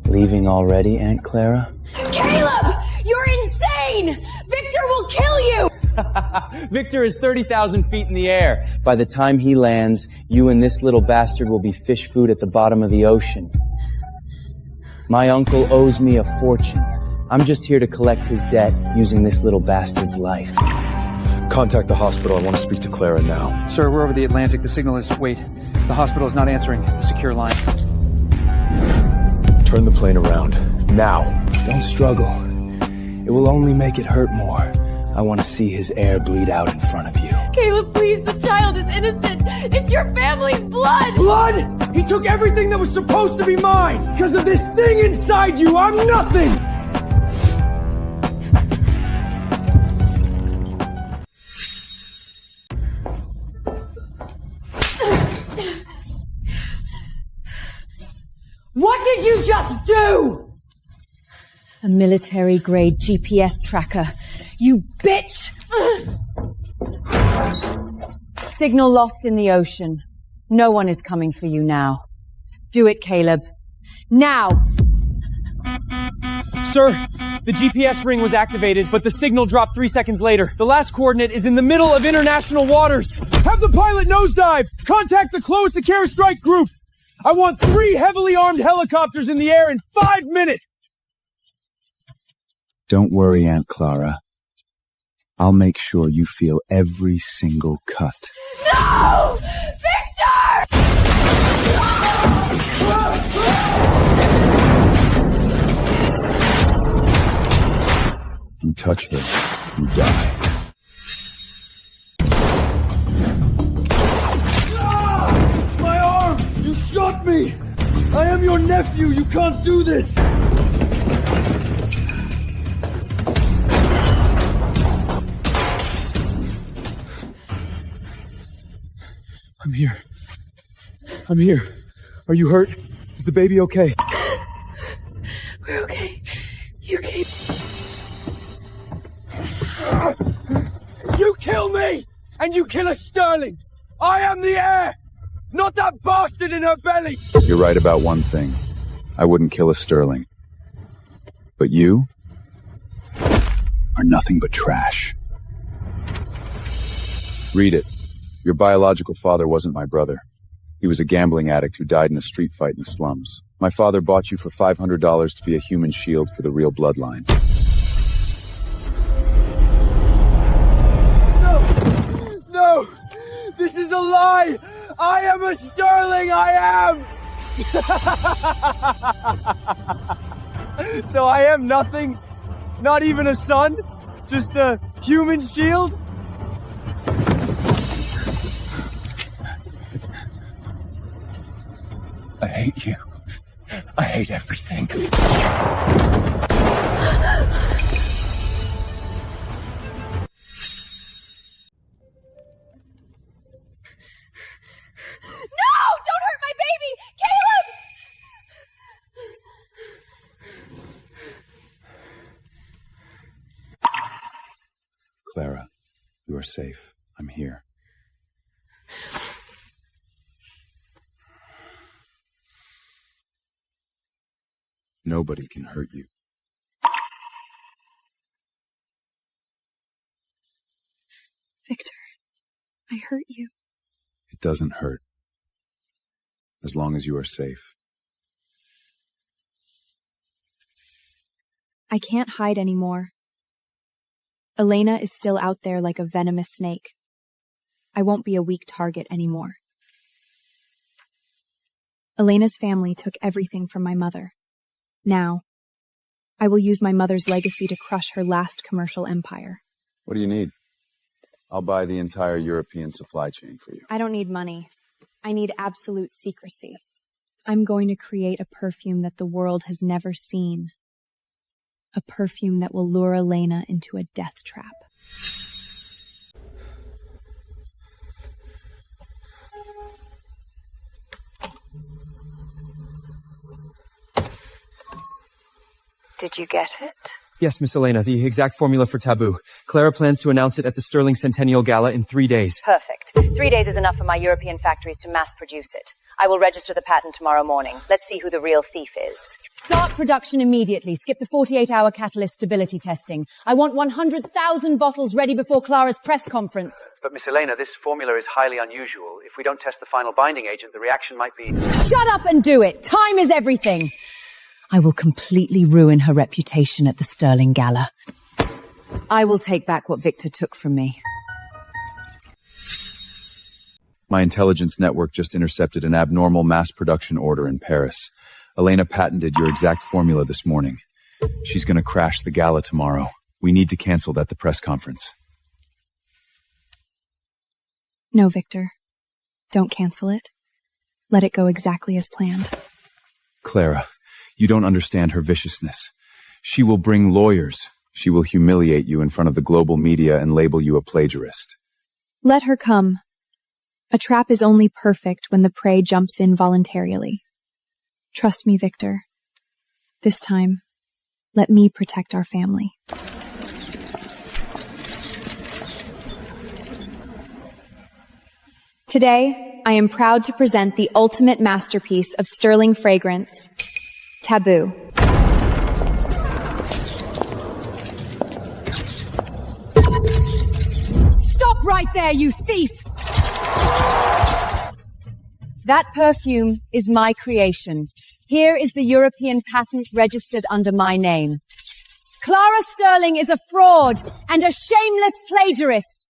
Leaving already, Aunt Clara? Caleb! You're insane! Victor will kill you! Victor is 30,000 feet in the air. By the time he lands, you and this little bastard will be fish food at the bottom of the ocean. My uncle owes me a fortune. I'm just here to collect his debt using this little bastard's life. Contact the hospital. I want to speak to Clara now. Sir, we're over the Atlantic. The signal is... Wait. The hospital is not answering the secure line. Turn the plane around. Now. Don't struggle. It will only make it hurt more. I want to see his air bleed out in front of you. Caleb, please, the child is innocent. It's your family's blood. Blood? He took everything that was supposed to be mine. Because of this thing inside you, I'm nothing. What did you just do? A military-grade GPS tracker. You bitch! Signal lost in the ocean. No one is coming for you now. Do it, Caleb. Now! Sir, the GPS ring was activated, but the signal dropped 3 seconds later. The last coordinate is in the middle of international waters. Have the pilot nosedive! Contact the close-to-care strike group! I want 3 heavily armed helicopters in the air in 5 minutes! Don't worry, Aunt Clara. I'll make sure you feel every single cut. No! Victor! You touch her, you die. My arm! You shot me! I am your nephew! You can't do this! I'm here. I'm here. Are you hurt? Is the baby okay? We're okay. You came... You kill me! And you kill a Sterling! I am the heir! Not that bastard in her belly! You're right about one thing. I wouldn't kill a Sterling. But you are nothing but trash. Read it. Your biological father wasn't my brother. He was a gambling addict who died in a street fight in the slums. My father bought you for $500 to be a human shield for the real bloodline. No! This is a lie! I am a Sterling! I am! So I am nothing? Not even a son? Just a human shield? I hate you. I hate everything. safe. I'm here. Nobody can hurt you. Victor, I hurt you. It doesn't hurt. As long as you are safe. I can't hide anymore. Elena is still out there like a venomous snake. I won't be a weak target anymore. Elena's family took everything from my mother. Now, I will use my mother's legacy to crush her last commercial empire. What do you need? I'll buy the entire European supply chain for you. I don't need money. I need absolute secrecy. I'm going to create a perfume that the world has never seen. A perfume that will lure Elena into a death trap. Did you get it? Yes, Miss Elena, the exact formula for Taboo. Clara plans to announce it at the Sterling Centennial Gala in 3 days. Perfect. 3 days is enough for my European factories to mass produce it. I will register the patent tomorrow morning. Let's see who the real thief is. Start production immediately. Skip the 48-hour catalyst stability testing. I want 100,000 bottles ready before Clara's press conference. But Miss Elena, this formula is highly unusual. If we don't test the final binding agent, the reaction might be... Shut up and do it! Time is everything! I will completely ruin her reputation at the Sterling Gala. I will take back what Victor took from me. My intelligence network just intercepted an abnormal mass production order in Paris. Elena patented your exact formula this morning. She's gonna crash the gala tomorrow. We need to cancel that at the press conference. No, Victor. Don't cancel it. Let it go exactly as planned. Clara, you don't understand her viciousness. She will bring lawyers. She will humiliate you in front of the global media and label you a plagiarist. Let her come. A trap is only perfect when the prey jumps in voluntarily. Trust me, Victor. This time, let me protect our family. Today, I am proud to present the ultimate masterpiece of sterling fragrance, Taboo. Stop right there, you thief! That perfume is my creation. Here is the European patent registered under my name. Clara Sterling is a fraud and a shameless plagiarist.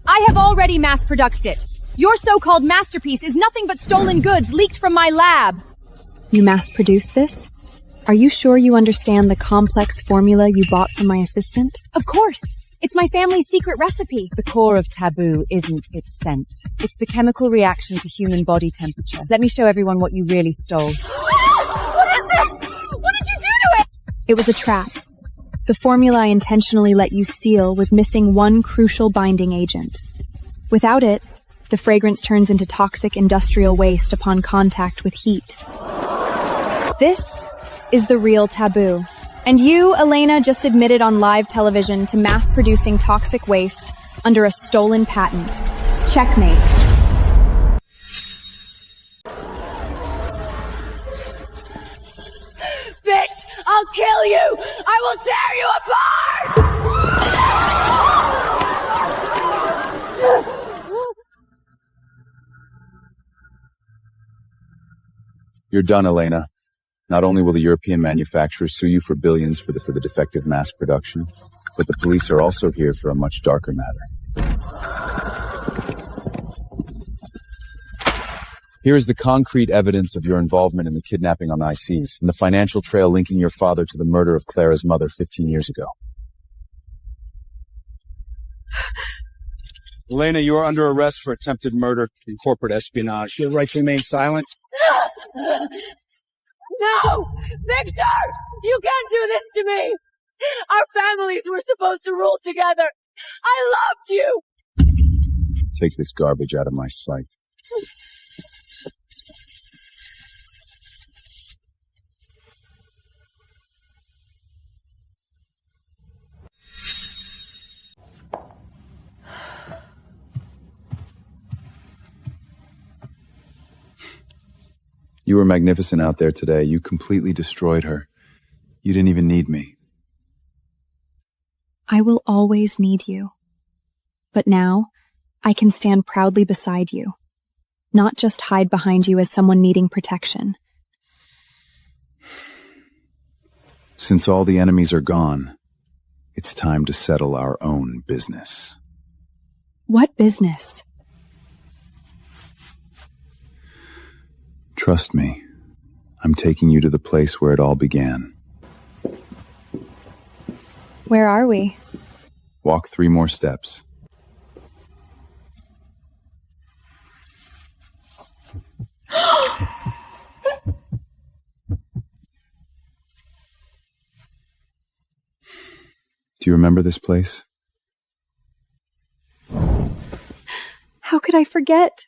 I have already mass-produced it. Your so-called masterpiece is nothing but stolen goods leaked from my lab. You mass-produced this? Are you sure you understand the complex formula you bought from my assistant? Of course! It's my family's secret recipe. The core of Taboo isn't its scent. It's the chemical reaction to human body temperature. Let me show everyone what you really stole. What is this? What did you do to it? It was a trap. The formula I intentionally let you steal was missing one crucial binding agent. Without it, the fragrance turns into toxic industrial waste upon contact with heat. This is the real Taboo. And you, Elena, just admitted on live television to mass-producing toxic waste under a stolen patent. Checkmate. Bitch, I'll kill you! I will tear you apart! You're done, Elena. Not only will the European manufacturers sue you for billions for the defective mass production, but the police are also here for a much darker matter. Here is the concrete evidence of your involvement in the kidnapping on the ICs and the financial trail linking your father to the murder of Clara's mother 15 years ago. Elena, you are under arrest for attempted murder and corporate espionage. You have the right to remain silent. No! Victor! You can't do this to me! Our families were supposed to rule together! I loved you! Take this garbage out of my sight. You were magnificent out there today. You completely destroyed her. You didn't even need me. I will always need you. But now, I can stand proudly beside you, not just hide behind you as someone needing protection. Since all the enemies are gone, it's time to settle our own business. What business? Trust me, I'm taking you to the place where it all began. Where are we? Walk 3 more steps. Do you remember this place? How could I forget?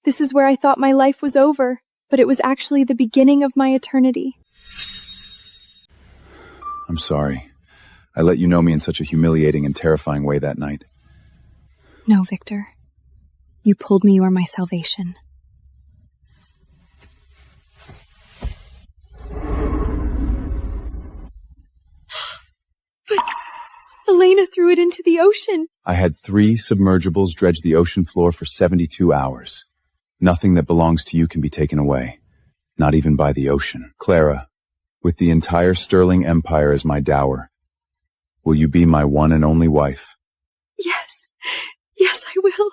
This is where I thought my life was over, but it was actually the beginning of my eternity. I'm sorry. I let you know me in such a humiliating and terrifying way that night. No, Victor. You pulled me, you are my salvation. But Elena threw it into the ocean. I had 3 submergibles dredge the ocean floor for 72 hours. Nothing that belongs to you can be taken away. Not even by the ocean. Clara, with the entire Sterling Empire as my dower, will you be my one and only wife? Yes. Yes, I will.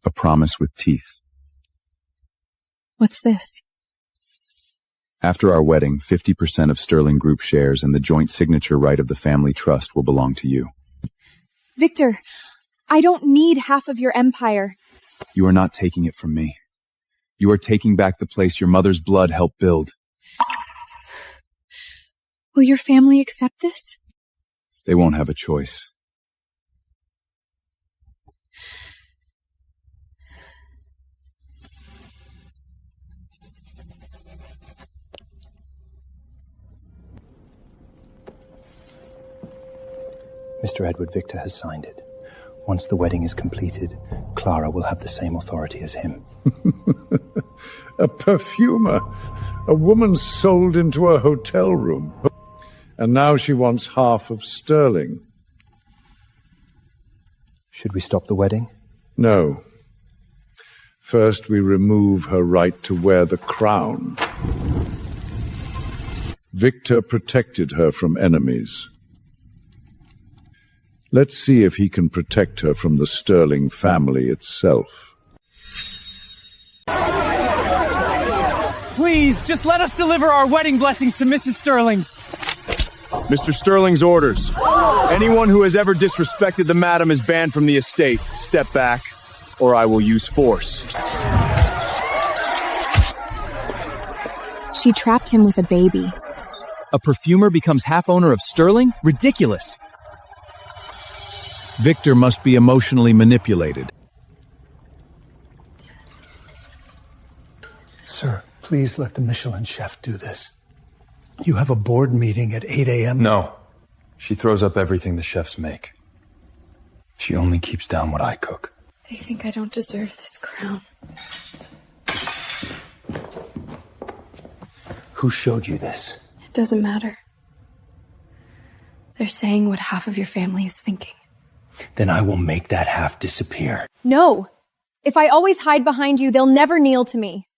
A promise with teeth. What's this? After our wedding, 50% of Sterling Group shares and the joint signature right of the family trust will belong to you. Victor, I don't need half of your empire. You are not taking it from me. You are taking back the place your mother's blood helped build. Will your family accept this? They won't have a choice. Mr. Edward Victor has signed it. Once the wedding is completed, Clara will have the same authority as him. A perfumer. A woman sold into a hotel room. And now she wants half of Sterling. Should we stop the wedding? No. First, we remove her right to wear the crown. Victor protected her from enemies. Let's see if he can protect her from the Sterling family itself. Please, just let us deliver our wedding blessings to Mrs. Sterling. Mr. Sterling's orders. Anyone who has ever disrespected the madam is banned from the estate. Step back, or I will use force. She trapped him with a baby. A perfumer becomes half owner of Sterling? Ridiculous. Victor must be emotionally manipulated. Sir, please let the Michelin chef do this. You have a board meeting at 8 a.m. No. She throws up everything the chefs make. She only keeps down what I cook. They think I don't deserve this crown. Who showed you this? It doesn't matter. They're saying what half of your family is thinking. Then I will make that half disappear. No. If I always hide behind you, they'll never kneel to me.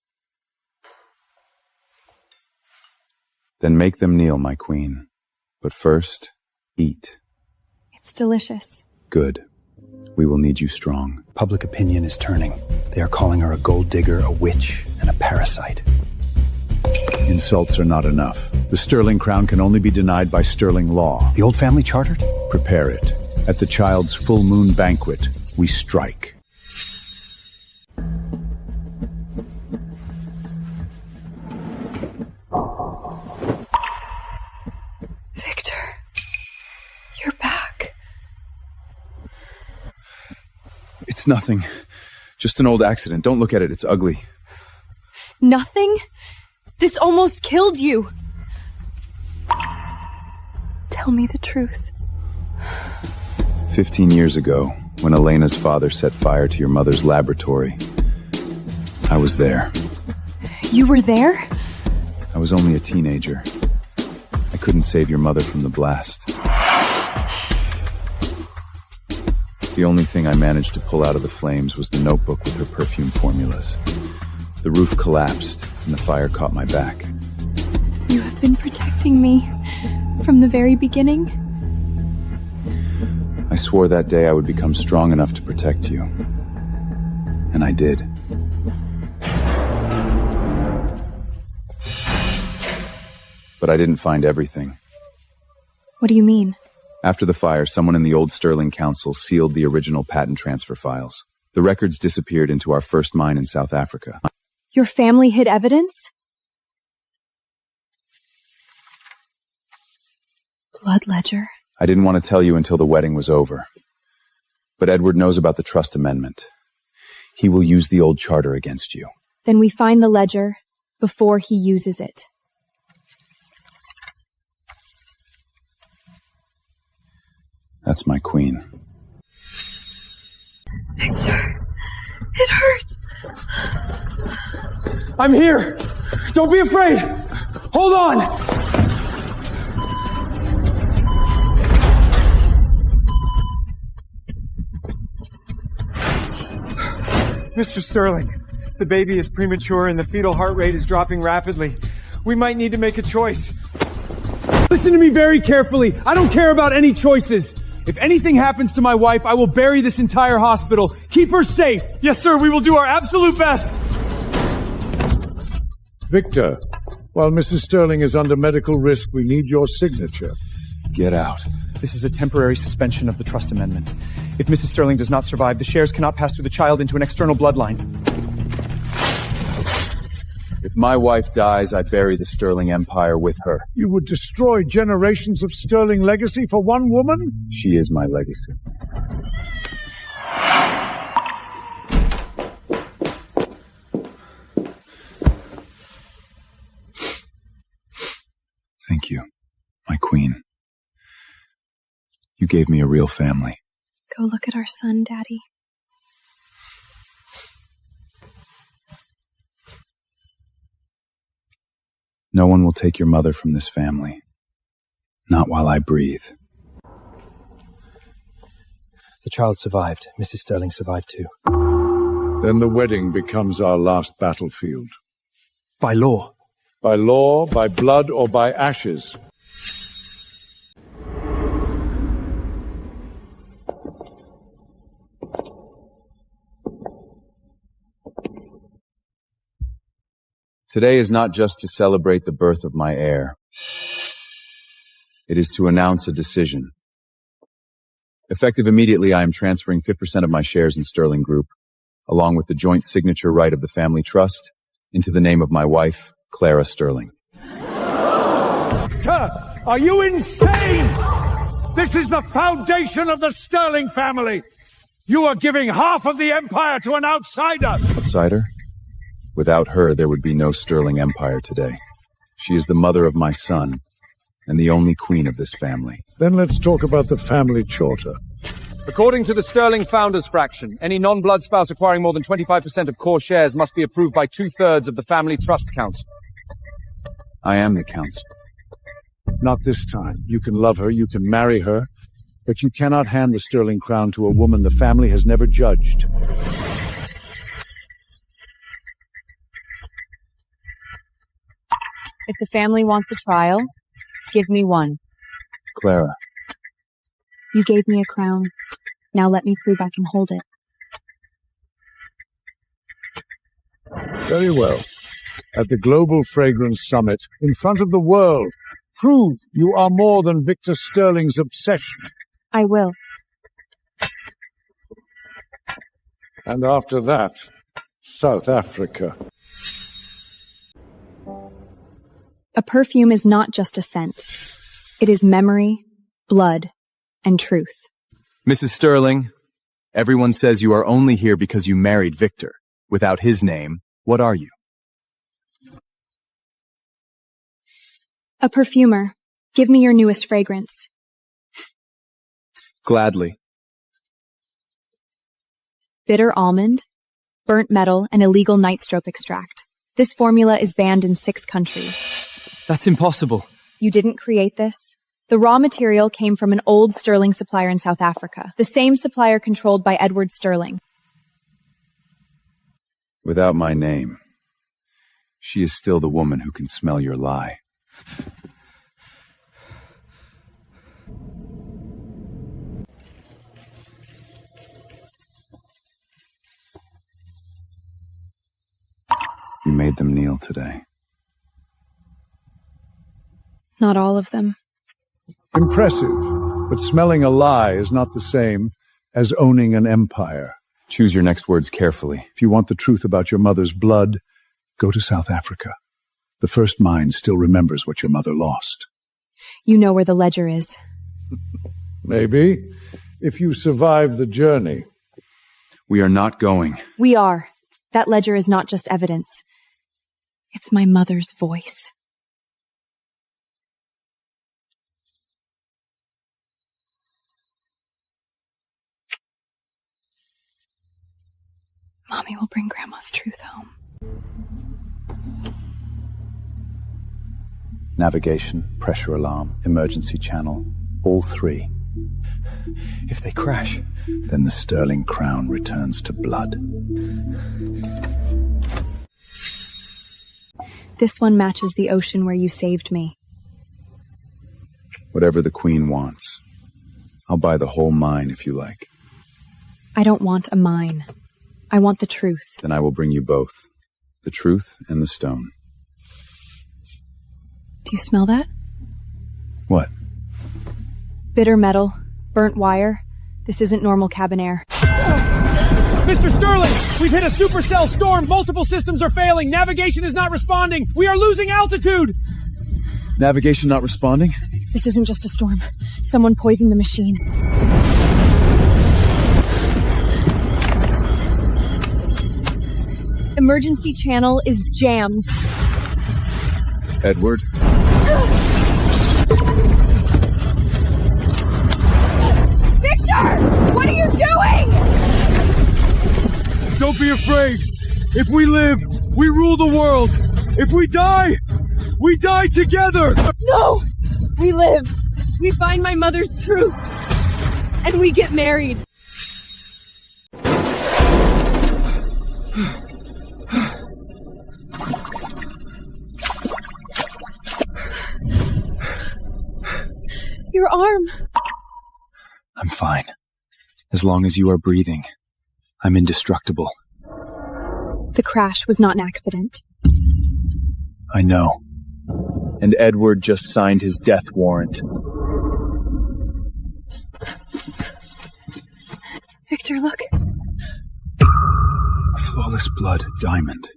Then make them kneel, my queen. But first, eat. It's delicious. Good. We will need you strong. Public opinion is turning. They are calling her a gold digger, a witch, and a parasite. Insults are not enough. The Sterling crown can only be denied by Sterling law. The old family chartered? Prepare it. At the child's full moon banquet, we strike. Victor, you're back. It's nothing. Just an old accident. Don't look at it. It's ugly. Nothing? This almost killed you. Tell Tell me the truth. 15 years ago, when Elena's father set fire to your mother's laboratory, I was there. You were there? I was only a teenager. I couldn't save your mother from the blast. The only thing I managed to pull out of the flames was the notebook with her perfume formulas. The roof collapsed, and the fire caught my back. You have been protecting me from the very beginning. I swore that day I would become strong enough to protect you. And I did. But I didn't find everything. What do you mean? After the fire, someone in the old Sterling Council sealed the original patent transfer files. The records disappeared into our first mine in South Africa. Your family hid evidence? Blood ledger. I didn't want to tell you until the wedding was over. But Edward knows about the trust amendment. He will use the old charter against you. Then we find the ledger before he uses it. That's my queen. Victor, it hurts. I'm here. Don't be afraid. Hold on. Mr. Sterling, the baby is premature and the fetal heart rate is dropping rapidly. We might need to make a choice. Listen to me very carefully. I don't care about any choices. If anything happens to my wife, I will bury this entire hospital. Keep her safe. Yes, sir. We will do our absolute best. Victor, while Mrs. Sterling is under medical risk, we need your signature. Get out. This is a temporary suspension of the trust amendment. If Mrs. Sterling does not survive, the shares cannot pass through the child into an external bloodline. If my wife dies, I bury the Sterling Empire with her. You would destroy generations of Sterling legacy for one woman? She is my legacy. Thank you, my queen. You gave me a real family. Go look at our son, Daddy. No one will take your mother from this family. Not while I breathe. The child survived. Mrs. Sterling survived too. Then the wedding becomes our last battlefield. By law. By law, by blood, or by ashes. Today is not just to celebrate the birth of my heir. It is to announce a decision. Effective immediately, I am transferring 5% of my shares in Sterling Group, along with the joint signature right of the family trust, into the name of my wife, Clara Sterling. Are you insane? This is the foundation of the Sterling family. You are giving half of the empire to an outsider. Outsider? Without her, there would be no Sterling Empire today. She is the mother of my son, and the only queen of this family. Then let's talk about the family charter. According to the Sterling Founders Fraction, any non-blood spouse acquiring more than 25% of core shares must be approved by 2/3 of the Family Trust Council. I am the council. Not this time. You can love her, you can marry her, but you cannot hand the Sterling crown to a woman the family has never judged. If the family wants a trial, give me one. Clara. You gave me a crown. Now let me prove I can hold it. Very well. At the Global Fragrance Summit, in front of the world, prove you are more than Victor Sterling's obsession. I will. And after that, South Africa. A perfume is not just a scent. It is memory, blood, and truth. Mrs. Sterling, everyone says you are only here because you married Victor. Without his name, what are you? A perfumer. Give me your newest fragrance. Gladly. Bitter almond, burnt metal, and illegal nightstroke extract. This formula is banned in 6 countries. That's impossible. You didn't create this? The raw material came from an old sterling supplier in South Africa, the same supplier controlled by Edward Sterling. Without my name, she is still the woman who can smell your lie. You made them kneel today. Not all of them. Impressive, but smelling a lie is not the same as owning an empire. Choose your next words carefully. If you want the truth about your mother's blood, go to South Africa. The First Mind still remembers what your mother lost. You know where the ledger is. Maybe, if you survive the journey. We are not going. We are. That ledger is not just evidence. It's my mother's voice. Mommy will bring Grandma's truth home. Navigation, pressure alarm, emergency channel, all 3. If they crash, then the sterling crown returns to blood. This one matches the ocean where you saved me. Whatever the Queen wants. I'll buy the whole mine if you like. I don't want a mine. I want the truth. Then I will bring you both. The truth and the stone. Do you smell that? What? Bitter metal, burnt wire. This isn't normal cabin air. Mr. Sterling, we've hit a supercell storm. Multiple systems are failing. Navigation is not responding. We are losing altitude. Navigation not responding? This isn't just a storm. Someone poisoned the machine. Emergency channel is jammed. Edward? Victor! What are you doing? Don't be afraid. If we live, we rule the world. If we die together. No! We live. We find my mother's truth. And we get married. Your arm. I'm fine. As long as you are breathing, I'm indestructible. The crash was not an accident. I know. And Edward just signed his death warrant. Victor, look. A flawless blood diamond.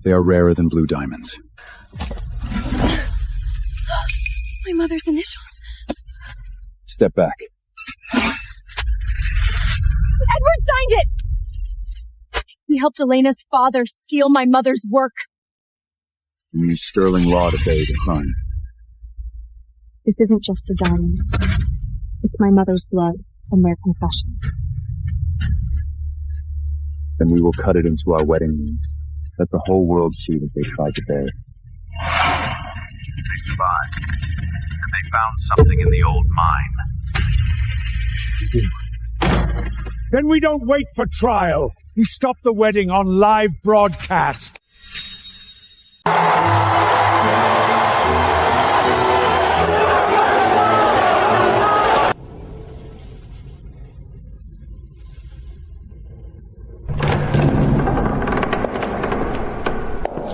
They are rarer than blue diamonds. My mother's initials. Step back. Edward signed it! He helped Elena's father steal my mother's work. You use sterling law to bury the crime. This isn't just a diamond. It's my mother's blood and their confession. Then we will cut it into our wedding ring. Let the whole world see that they tried to bury it. They survived. And they found something in the old mine. Then we don't wait for trial. We stop the wedding on live broadcast.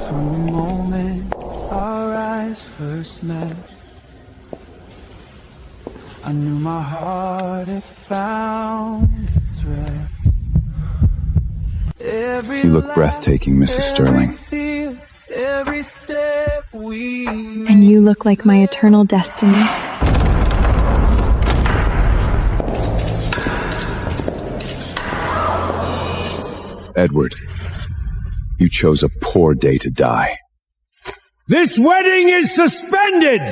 From the moment our eyes first met, I knew my heart had found its rest. You look breathtaking, Mrs. Sterling. Every step we And you look like my eternal destiny. Edward, you chose a poor day to die. This wedding is suspended!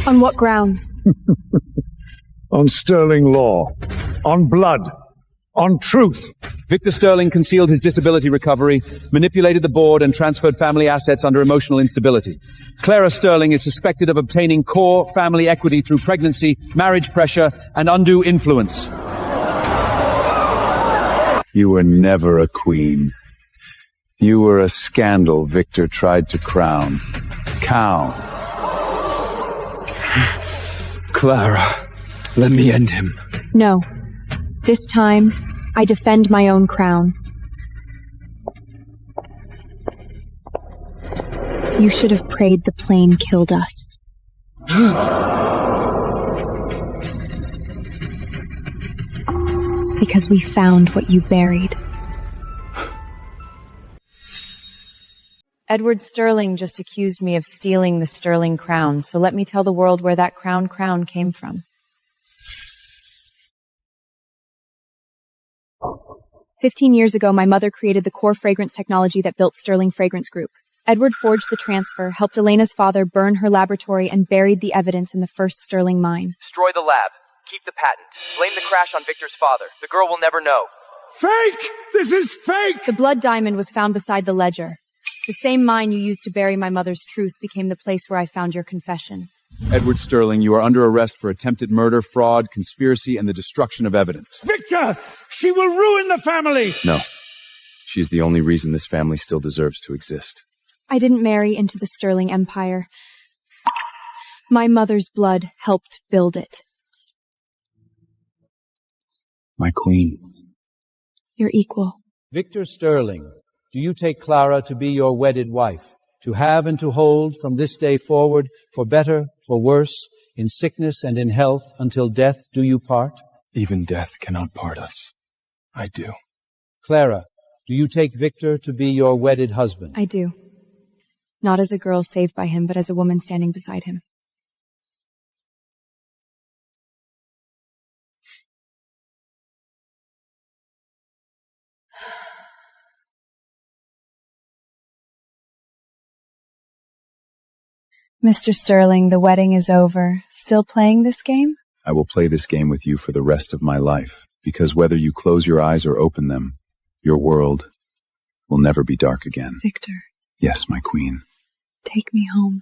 On what grounds? On sterling law. On blood. On truth. Victor Sterling concealed his disability recovery, manipulated the board, and transferred family assets under emotional instability. Clara Sterling is suspected of obtaining core family equity through pregnancy, marriage pressure, and undue influence. You were never a queen. You were a scandal Victor tried to crown. Clara, let me end him. No. This time, I defend my own crown. You should have prayed the plane killed us. Because we found what you buried. Edward Sterling just accused me of stealing the Sterling crown, so let me tell the world where that crown came from. 15 years ago, my mother created the core fragrance technology that built Sterling Fragrance Group. Edward forged the transfer, helped Elena's father burn her laboratory, and buried the evidence in the first Sterling mine. Destroy the lab. Keep the patent. Blame the crash on Victor's father. The girl will never know. Fake! This is fake! The blood diamond was found beside the ledger. The same mine you used to bury my mother's truth became the place where I found your confession. Edward Sterling, you are under arrest for attempted murder, fraud, conspiracy, and the destruction of evidence. Victor! She will ruin the family! No. She is the only reason this family still deserves to exist. I didn't marry into the Sterling Empire. My mother's blood helped build it. My queen. Your equal. Victor Sterling, do you take Clara to be your wedded wife, to have and to hold from this day forward, for better, for worse, in sickness and in health, until death do you part? Even death cannot part us. I do. Clara, do you take Victor to be your wedded husband? I do. Not as a girl saved by him, but as a woman standing beside him. Mr. Sterling, the wedding is over. Still playing this game? I will play this game with you for the rest of my life, because whether you close your eyes or open them, your world will never be dark again. Victor. Yes, my queen. Take me home.